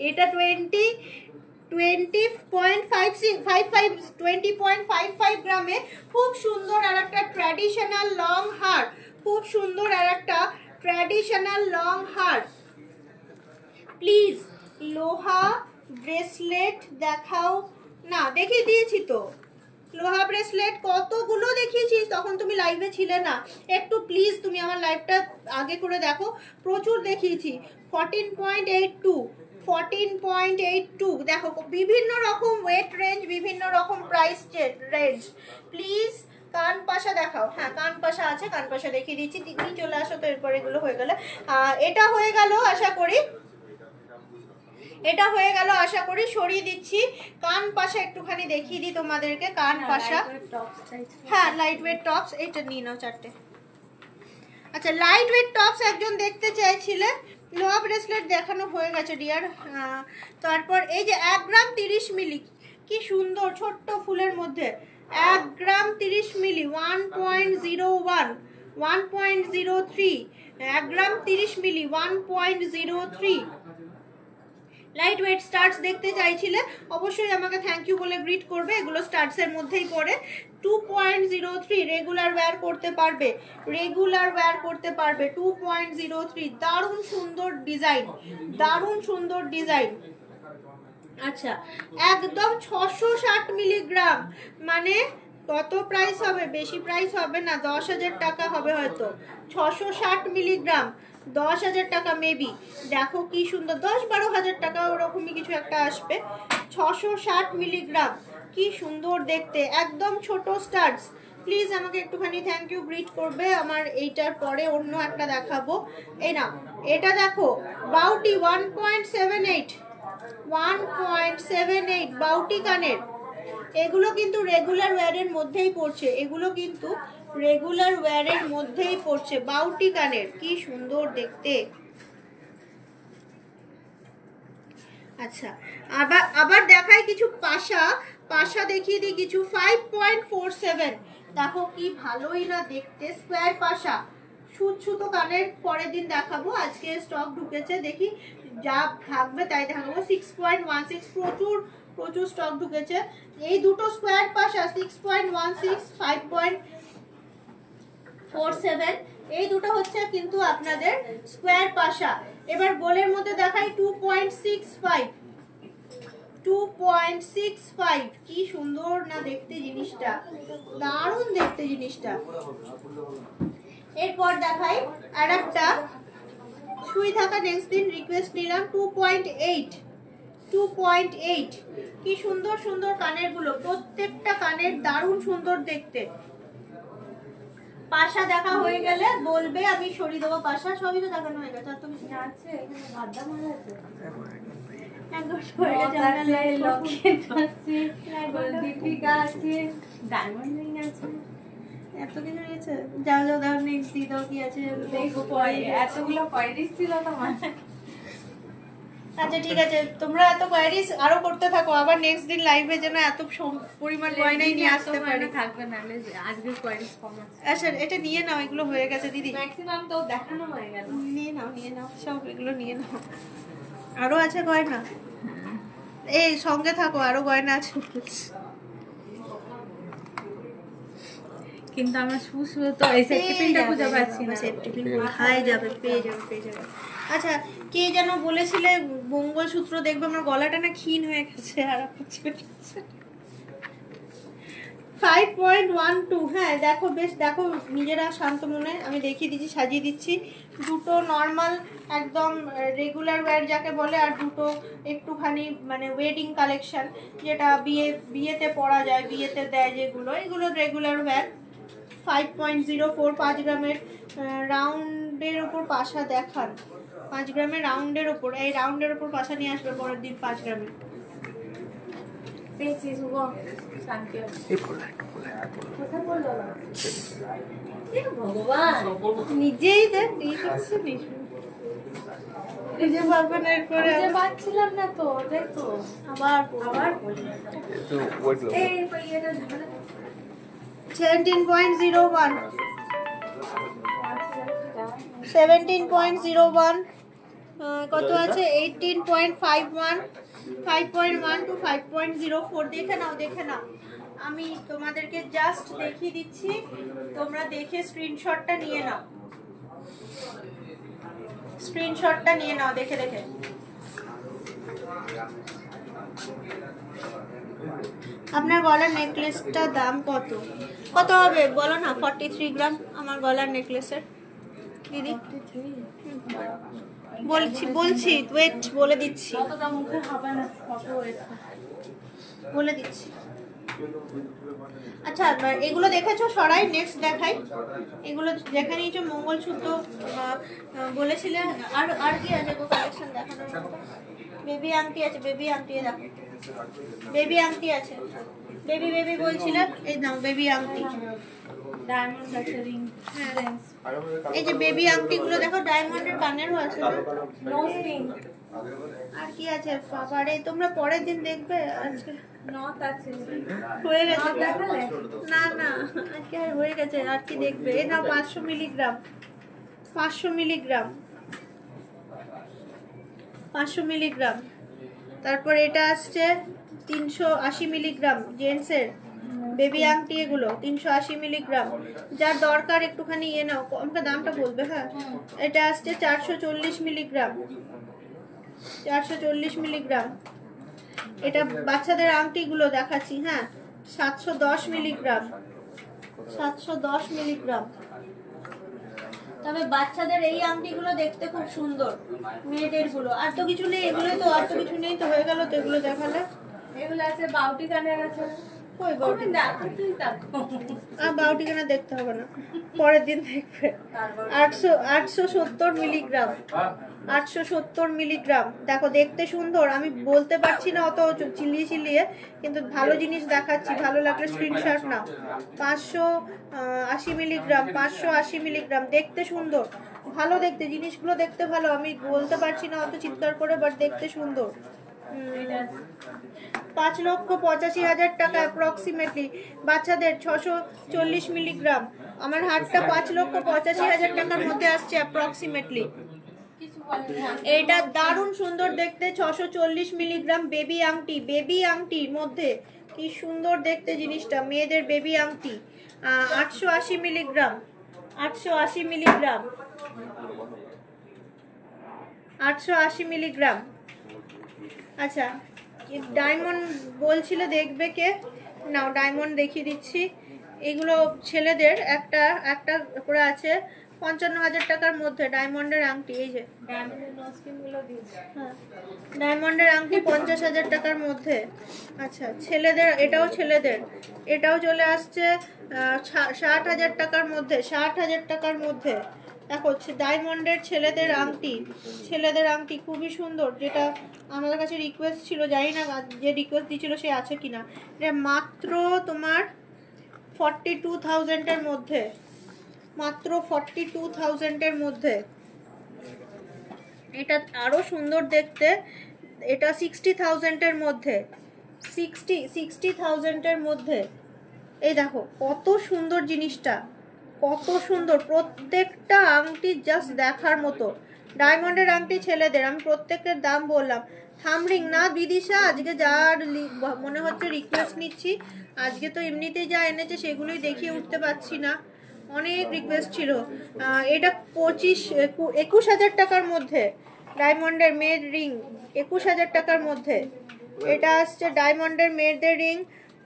এটা 20.55 গ্রামে খুব সুন্দর আর একটা ট্র্যাডিশনাল লং হার, খুব সুন্দর আর একটা ট্র্যাডিশনাল লং হার। প্লিজ লোহা ব্রেসলেট দেখাও না, দেখিয়ে দিয়েছি তো লোহা ব্রেসলেট, কতগুলো দেখিয়েছি, তখন তুমি লাইভে ছিলে না। একটু প্লিজ তুমি আমার লাইভটা আগে করে দেখো, প্রচুর দেখিয়েছি। 14.82 দেখো, বিভিন্ন রকম ওয়েট রেঞ্জ, বিভিন্ন রকম প্রাইস রেঞ্জ। প্লিজ কান পাশা দেখাও, হ্যাঁ কান পাশা আছে, কান পাশা দেখিয়ে দিচ্ছি। তুমি চলে আসো তো, এরপর এগুলো হয়ে গেলে এটা হয়ে গেল আশা করি, এটা হয়ে গেল আশা করি। সরিয়ে দিচ্ছি, কান পাশা একটুখানি দেখিয়ে দিই তোমাদেরকে। কান পাশা, হ্যাঁ লাইট ওয়েট টপস, এটা নিয়ে নাও 4টে। আচ্ছা লাইট ওয়েট টপস একজন দেখতে চাইছিলে, লোহা ব্রেসলেট দেখানো হয়ে গেছে ডিয়ার। তারপর এই যে 1 গ্রাম 30 মিলি, কি সুন্দর ছোট্ট ফুলের মধ্যে 1 গ্রাম 30 মিলি, 1.01, 1.03, 1 গ্রাম 30 মিলি, 1.03। লাইট ওয়েট স্টার্টস দেখতে চাইছিলে, অবশ্যই আমাকে থ্যাংক ইউ বলে গ্রিট করবে। এগুলো স্টার্টসের মধ্যেই পড়ে। 2.03 রেগুলার ওয়্যার করতে পারবে, রেগুলার ওয়্যার করতে পারবে। 2.03 দারুণ সুন্দর ডিজাইন, দারুণ সুন্দর ডিজাইন। আচ্ছা একদম 660 মিলিগ্রাম, মানে কত প্রাইস হবে? বেশি প্রাইস হবে না, 10,000 টাকা হবে হয়তো। 660 মিলিগ্রাম 10,000 টাকা মেবি। দেখো কি সুন্দর, 10-12,000 টাকা ওরকমই কিছু একটা আসবে। 660 মিলিগ্রাম, কি সুন্দর দেখতে, একদম ছোট স্টার্টস। প্লিজ আমাকে একটুখানি থ্যাংক ইউ গ্রিট করবে। আমার এইটার পরে অন্য একটা দেখাবো। এই না, এটা দেখো বাউটি 1.78 বাউটি কানের। এগুলো কিন্তু রেগুলার ওয়্যারের মধ্যেই পড়ছে, এগুলো কিন্তু রেগুলার ওয়্যারের মধ্যেই পড়ছে। বাউটি কানের, কি সুন্দর দেখতে। আচ্ছা আবার দেখাই কিছু পাশা দেখিয়ে দিই কিছু। 5.47 দেখো কি ভালোই না দেখতে, স্কোয়ার পাশা, সুতো কানের পরের দিন দেখাবো, আজকে স্টক ঢুকেছে, দেখি যা থাকবে তাই দেখাবো। 6.16 প্রচুর স্টক ঢুকেছে। এই দুটো স্কোয়ার পাশা 6.16, 5.47, এই দুটো হচ্ছে কিন্তু আপনাদের স্কোয়ার পাশা। এবার গোলের মধ্যে দেখাই 2.65, কি সুন্দর না দেখতে জিনিসটা, দারুণ দেখতে জিনিসটা। এরপর দেখাই আর একটা শুই থাকা, নেক্সট দিন রিকোয়েস্ট নিলাম। 2.8, কি সুন্দর সুন্দর কানের গুলো, প্রত্যেকটা কানের দারুণ সুন্দর দেখতে। পাশা দেখা হয়ে গেলে বলবে, আমি সরিয়ে দেবো পাশা। সবই তো দেখানো হয়ে গেছে, আর তুমি আছে এখানে ভাদ্দা মারা আছে, এত কিছু নিয়েছে। যাও যাও দাও, নেক্সট দিয়ে দাও কি আছে দেখবো পরে। এতগুলো কোয়ারিজ ছিল তোমার। আচ্ছা ঠিক আছে, তোমরা এত কোয়ারিজ আরো করতে থাকো, আবার নেক্সট দিন লাইভে যেন এত পরিমাণ গয়নাই নিয়ে আসতে পারি। থাকবে না, আজকের কোয়ারিজ কম আছে। আচ্ছা এটা নিয়ে নাও, এগুলো হয়ে গেছে দিদি। ম্যাক্সিমাম তো দেখানো হয়ে গেল। নিয়ে নাও সব এগুলো নিয়ে নাও। আরো আছে গয়না, এই সঙ্গে থাকো, আরো গয়না আছে। কিন্তু আমার শুশু তো এই সেফটি পিনটা খুঁজে পাচ্ছি না। সেফটি পিন কোথায় যাবে? পেয়ে যাবে। আচ্ছা কে যেন বলেছিলে মঙ্গলসূত্র দেখবে, আমার গলাটা না ক্ষীণ হয়ে গেছে আর 5.12। হ্যাঁ দেখো, বেশ দেখো নিজেরা শান্ত মনে, আমি দেখিয়ে দিচ্ছি, সাজিয়ে দিচ্ছি। দুটো নর্মাল একদম রেগুলার ওয়্যার যাকে বলে, আর দুটো একটুখানি মানে ওয়েডিং কালেকশন, যেটা বিয়েতে পরা যায়, বিয়েতে দেয় যেগুলো, এগুলো রেগুলার ওয়্যার। 5.04 5 গ্রামের রাউন্ডের ওপর পাশা দেখান। 5 গ্রামের রাউন্ডের ওপর, এই রাউন্ডের ওপর পাশা নিয়ে আসবে পরের দিন 5 গ্রামের। পেয়েছি শুভ শান্তি। কোথায় বললো ভগবান? নিজেই দেখ খুঁজে পাবো না, এরপরে খুঁজে পাচ্ছিলাম না তো, দেখো আবার একটু ওয়েট করো। এই ইয়েটা ঝামেলা। 17.01 17.01 কত আছে? 18.51 5.1 to 5.04। দেখে নাও, আমি তোমাদেরকে জাস্ট দেখিয়ে দিচ্ছি, তোমরা দেখে স্ক্রিনশটটা নিয়ে নাও, দেখে আপনার গলার নেকলেসটার দাম কত হবে বলো না? 43 গ্রাম আমার গলার নেকলেসের দিদি। বলছি ওয়েট বলে দিচ্ছি, কতটা মুখে হবে না, কত হয়েছে বলে দিচ্ছি। আচ্ছা এগুলো দেখেছো, সরাই নেক্সট দেখাই। এগুলো দেখে নিয়েছো, মঙ্গলসূত্র বলেছিলে। আর কি আছে গো কালেকশন দেখানোর মতো? বেবি আংটি আছে, বেবি আংটি দেখো, বেবি আংটি আছে, বেবি বলছিলাম, এই নাও বেবি আংটি। ডায়মন্ড আছে, রিং, এই যে বেবি আংটিগুলো দেখো, ডায়মন্ডের কানেরও আছে। নোজ রিং, আর কি আছে বাবারে, তোমরা পরের দিন দেখবে। আজকে নথ আছে, হয়ে গেছে, দেখালে না আজকে আর হয়ে গেছে, আর কি দেখবে? এই নাও 500 মিলিগ্রাম, 500 মিলিগ্রাম, 500 মিলিগ্রাম। তারপর এটা আসছে 380 মিলিগ্রাম জেন্টসের বেবি আংটি, এগুলো 380 মিলিগ্রাম। যার দরকার একটুখানি ইয়ে নাও, আমাকে দামটা বলবে। হ্যাঁ এটা আসছে 440 মিলিগ্রাম, 440 মিলিগ্রাম। এটা বাচ্চাদের আংটিগুলো দেখাচ্ছি, হ্যাঁ 710 মিলিগ্রাম, 710 মিলিগ্রাম। তবে বাচ্চাদের এই আংটিগুলো দেখতে খুব সুন্দর, মেয়েদের গুলো। আর তো কিছু নেই, এগুলো তো আর তো কিছু নেই, তো হয়ে গেল তো এগুলো দেখালে। এগুলো আছে, বাউটি কানের আছে। কই বাউটি? দেখো তুই দেখো, আর বাউটি কেনা দেখতে হবে না, পরের দিন দেখবে। 870 মিলিগ্রাম, 870 মিলিগ্রাম। দেখো দেখতে সুন্দর, আমি বলতে পারছি না অত চিলিয়ে, কিন্তু ভালো জিনিস দেখাচ্ছি, ভালো লাগলে স্ক্রিনশট নাও। 580 মিলিগ্রাম, 580 মিলিগ্রাম। দেখতে সুন্দর, ভালো দেখতে, জিনিসগুলো দেখতে ভালো, আমি বলতে পারছি না অত চিৎকার করে, বাট দেখতে সুন্দর। 5,85,000 টাকা অ্যাপ্রক্সিমেটলি। বাচ্চাদের 640 মিলিগ্রাম। আমার হাতটা 5,85,000 টাকার মধ্যে আসছে অ্যাপ্রক্সিমেটলি। এটা দারুণ সুন্দর দেখতে, 640 মিলিগ্রাম বেবি আংটি, বেবি আংটির মধ্যে কি সুন্দর দেখতে জিনিসটা, মেয়েদের বেবি আংটি। 880 মিলিগ্রাম, 880 মিলিগ্রাম, 880 মিলিগ্রাম। আচ্ছা ডায়মন্ড বলছিলে দেখবে কে? নাও ডায়মন্ড দেখিয়ে দিচ্ছি। এগুলো ছেলেদের একটা করে আছে 55,000 টাকার মধ্যে ডায়মন্ডের আংটি। এই যে ডায়মন্ডের আংটি 50,000 টাকার মধ্যে। আচ্ছা ছেলেদের, এটাও চলে আসছে 60,000 টাকার মধ্যে, 60,000 টাকার মধ্যে। দেখো ডায়মন্ডের ছেলেদের আংটি খুবই সুন্দর, যেটা আমাদের কাছে রিকোয়েস্ট ছিল, জানি না যে রিকোয়েস্ট দিয়েছিল সে আছে কিনা। এটা মাত্র তোমার 42,000-এর মধ্যে, মাত্র 42,000-এর মধ্যে। এটা আরো সুন্দর দেখতে, এটা 60,000-এর মধ্যে, 60,000-এর মধ্যে। এই দেখো কত সুন্দর জিনিসটা, কত সুন্দর, প্রত্যেকটা আংটি জাস্ট দেখার মতো। ডায়মন্ডের আংটি ছেলেদের, আমি প্রত্যেকের দাম বললাম। থামরিং না বিদিশা, আজকে যার মনে হচ্ছে রিকোয়েস্ট নিচ্ছি, আজকে তো এমনিতেই যা এনেছে সেগুলোই দেখিয়ে উঠতে পারছি না, অনেক রিকোয়েস্ট ছিল। এটা 21,000 টাকার মধ্যে ডায়মন্ডের মেড রিং, 21,000 টাকার মধ্যে। এটা আসছে ডায়মন্ডের মেয়েদের রিং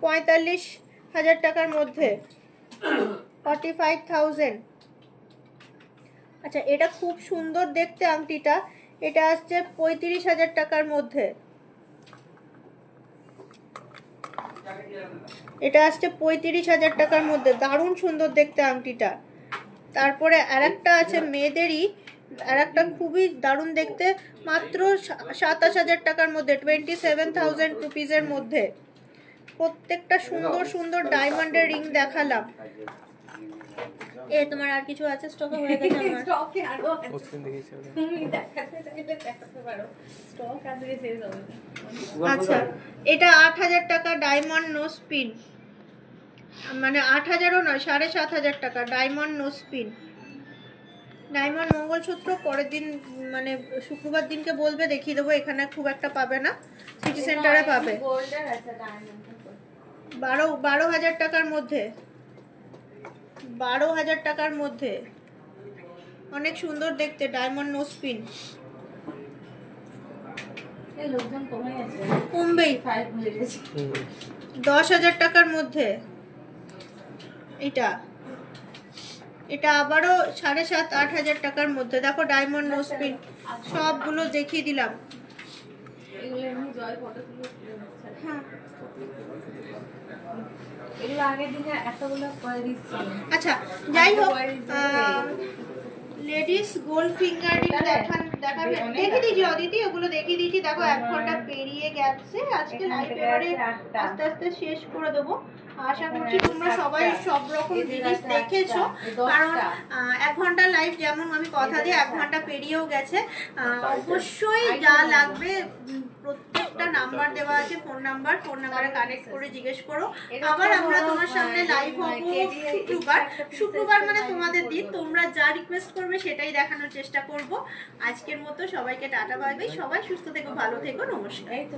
45,000 টাকার মধ্যে, 45,000। আচ্ছা, এটা খুব সুন্দর দেখতে আংটিটা, এটা আসছে 35,000 টাকার মধ্যে। এটা আসছে 35,000 টাকার মধ্যে, দারুণ সুন্দর দেখতে আংটিটা। তারপরে আরেকটা আছে মেয়েদেরই, আরেকটা খুবই দারুণ দেখতে, মাত্র 27,000 টাকার মধ্যে, 27,000 রুপিসের মধ্যে। প্রত্যেকটা সুন্দর সুন্দর ডায়মন্ডের রিং দেখালাম। তোমার আর কিছু আছে স্টকে? হয়ে গেছে আমার স্টকে আরো আছে। ওখানে দেখেছি ওটা। তুমি দেখাতে চাইলে দেখাতে পারো, স্টক আজকে শেষ হবে না। আচ্ছা, এটা 8,000 টাকা ডায়মন্ড নো স্পিন, মানে 8,000ও নয়, 7,500 টাকা diamond no spin. Diamond mangalsutra পরের দিন মানে শুক্রবার দিনকে বলবে, দেখিয়ে দেবো। এখানে খুব একটা পাবে না, সিটি সেন্টারে পাবে। গোল্ডের আছে ডায়মন্ড। 12,000 টাকার মধ্যে, 12,000 টাকার মধ্যে, অনেক সুন্দর দেখতে ডায়মন্ড নো স্পিন। এই লোকজন কমে গেছে, কমবেই, 5 হয়ে গেছে। 10,000 টাকার মধ্যে। এটা এটা আবারও 7,500-8,000 টাকার মধ্যে। দেখো ডায়মন্ড নো স্পিন, সবগুলো দেখিয়ে দিলাম। এগুলো এমনি জয় ফটো তুলে হ্যাঁ, এগুলো আগের দিনে এতগুলো করে দিচ্ছিল। আচ্ছা যাই হোক, লেডিস গোল্ড ফিঙ্গার রিং দেখাবে, দেখিয়ে দিয়েছি অদিতি, ওগুলো দেখিয়ে দিয়েছি। দেখো 1 ঘন্টা পেরিয়ে গেছে, আজকে লাইভ এবারে আস্তে আস্তে শেষ করে দেবো। আশা করছি তোমরা সবাই সব রকম জিনিস দেখেছো, কারণ 1 ঘন্টা লাইভ যেমন আমি কথা দিই 1 ঘন্টা পেরিয়েও গেছে। অবশ্যই যা লাগবে প্রত্যেকটা নাম্বার দেওয়া আছে, ফোন নাম্বারে কানেক্ট করে জিজ্ঞেস করো। আবার আমরা তোমার সামনে লাইভ হবো শুক্রবার মানে তোমাদের দিন, তোমরা যা রিকোয়েস্ট করবে সেটাই দেখানোর চেষ্টা করব। আজকের মতো সবাইকে টাটা বাই বাই, সবাই সুস্থ থেকো, ভালো থেকো, নমস্কার। এই তো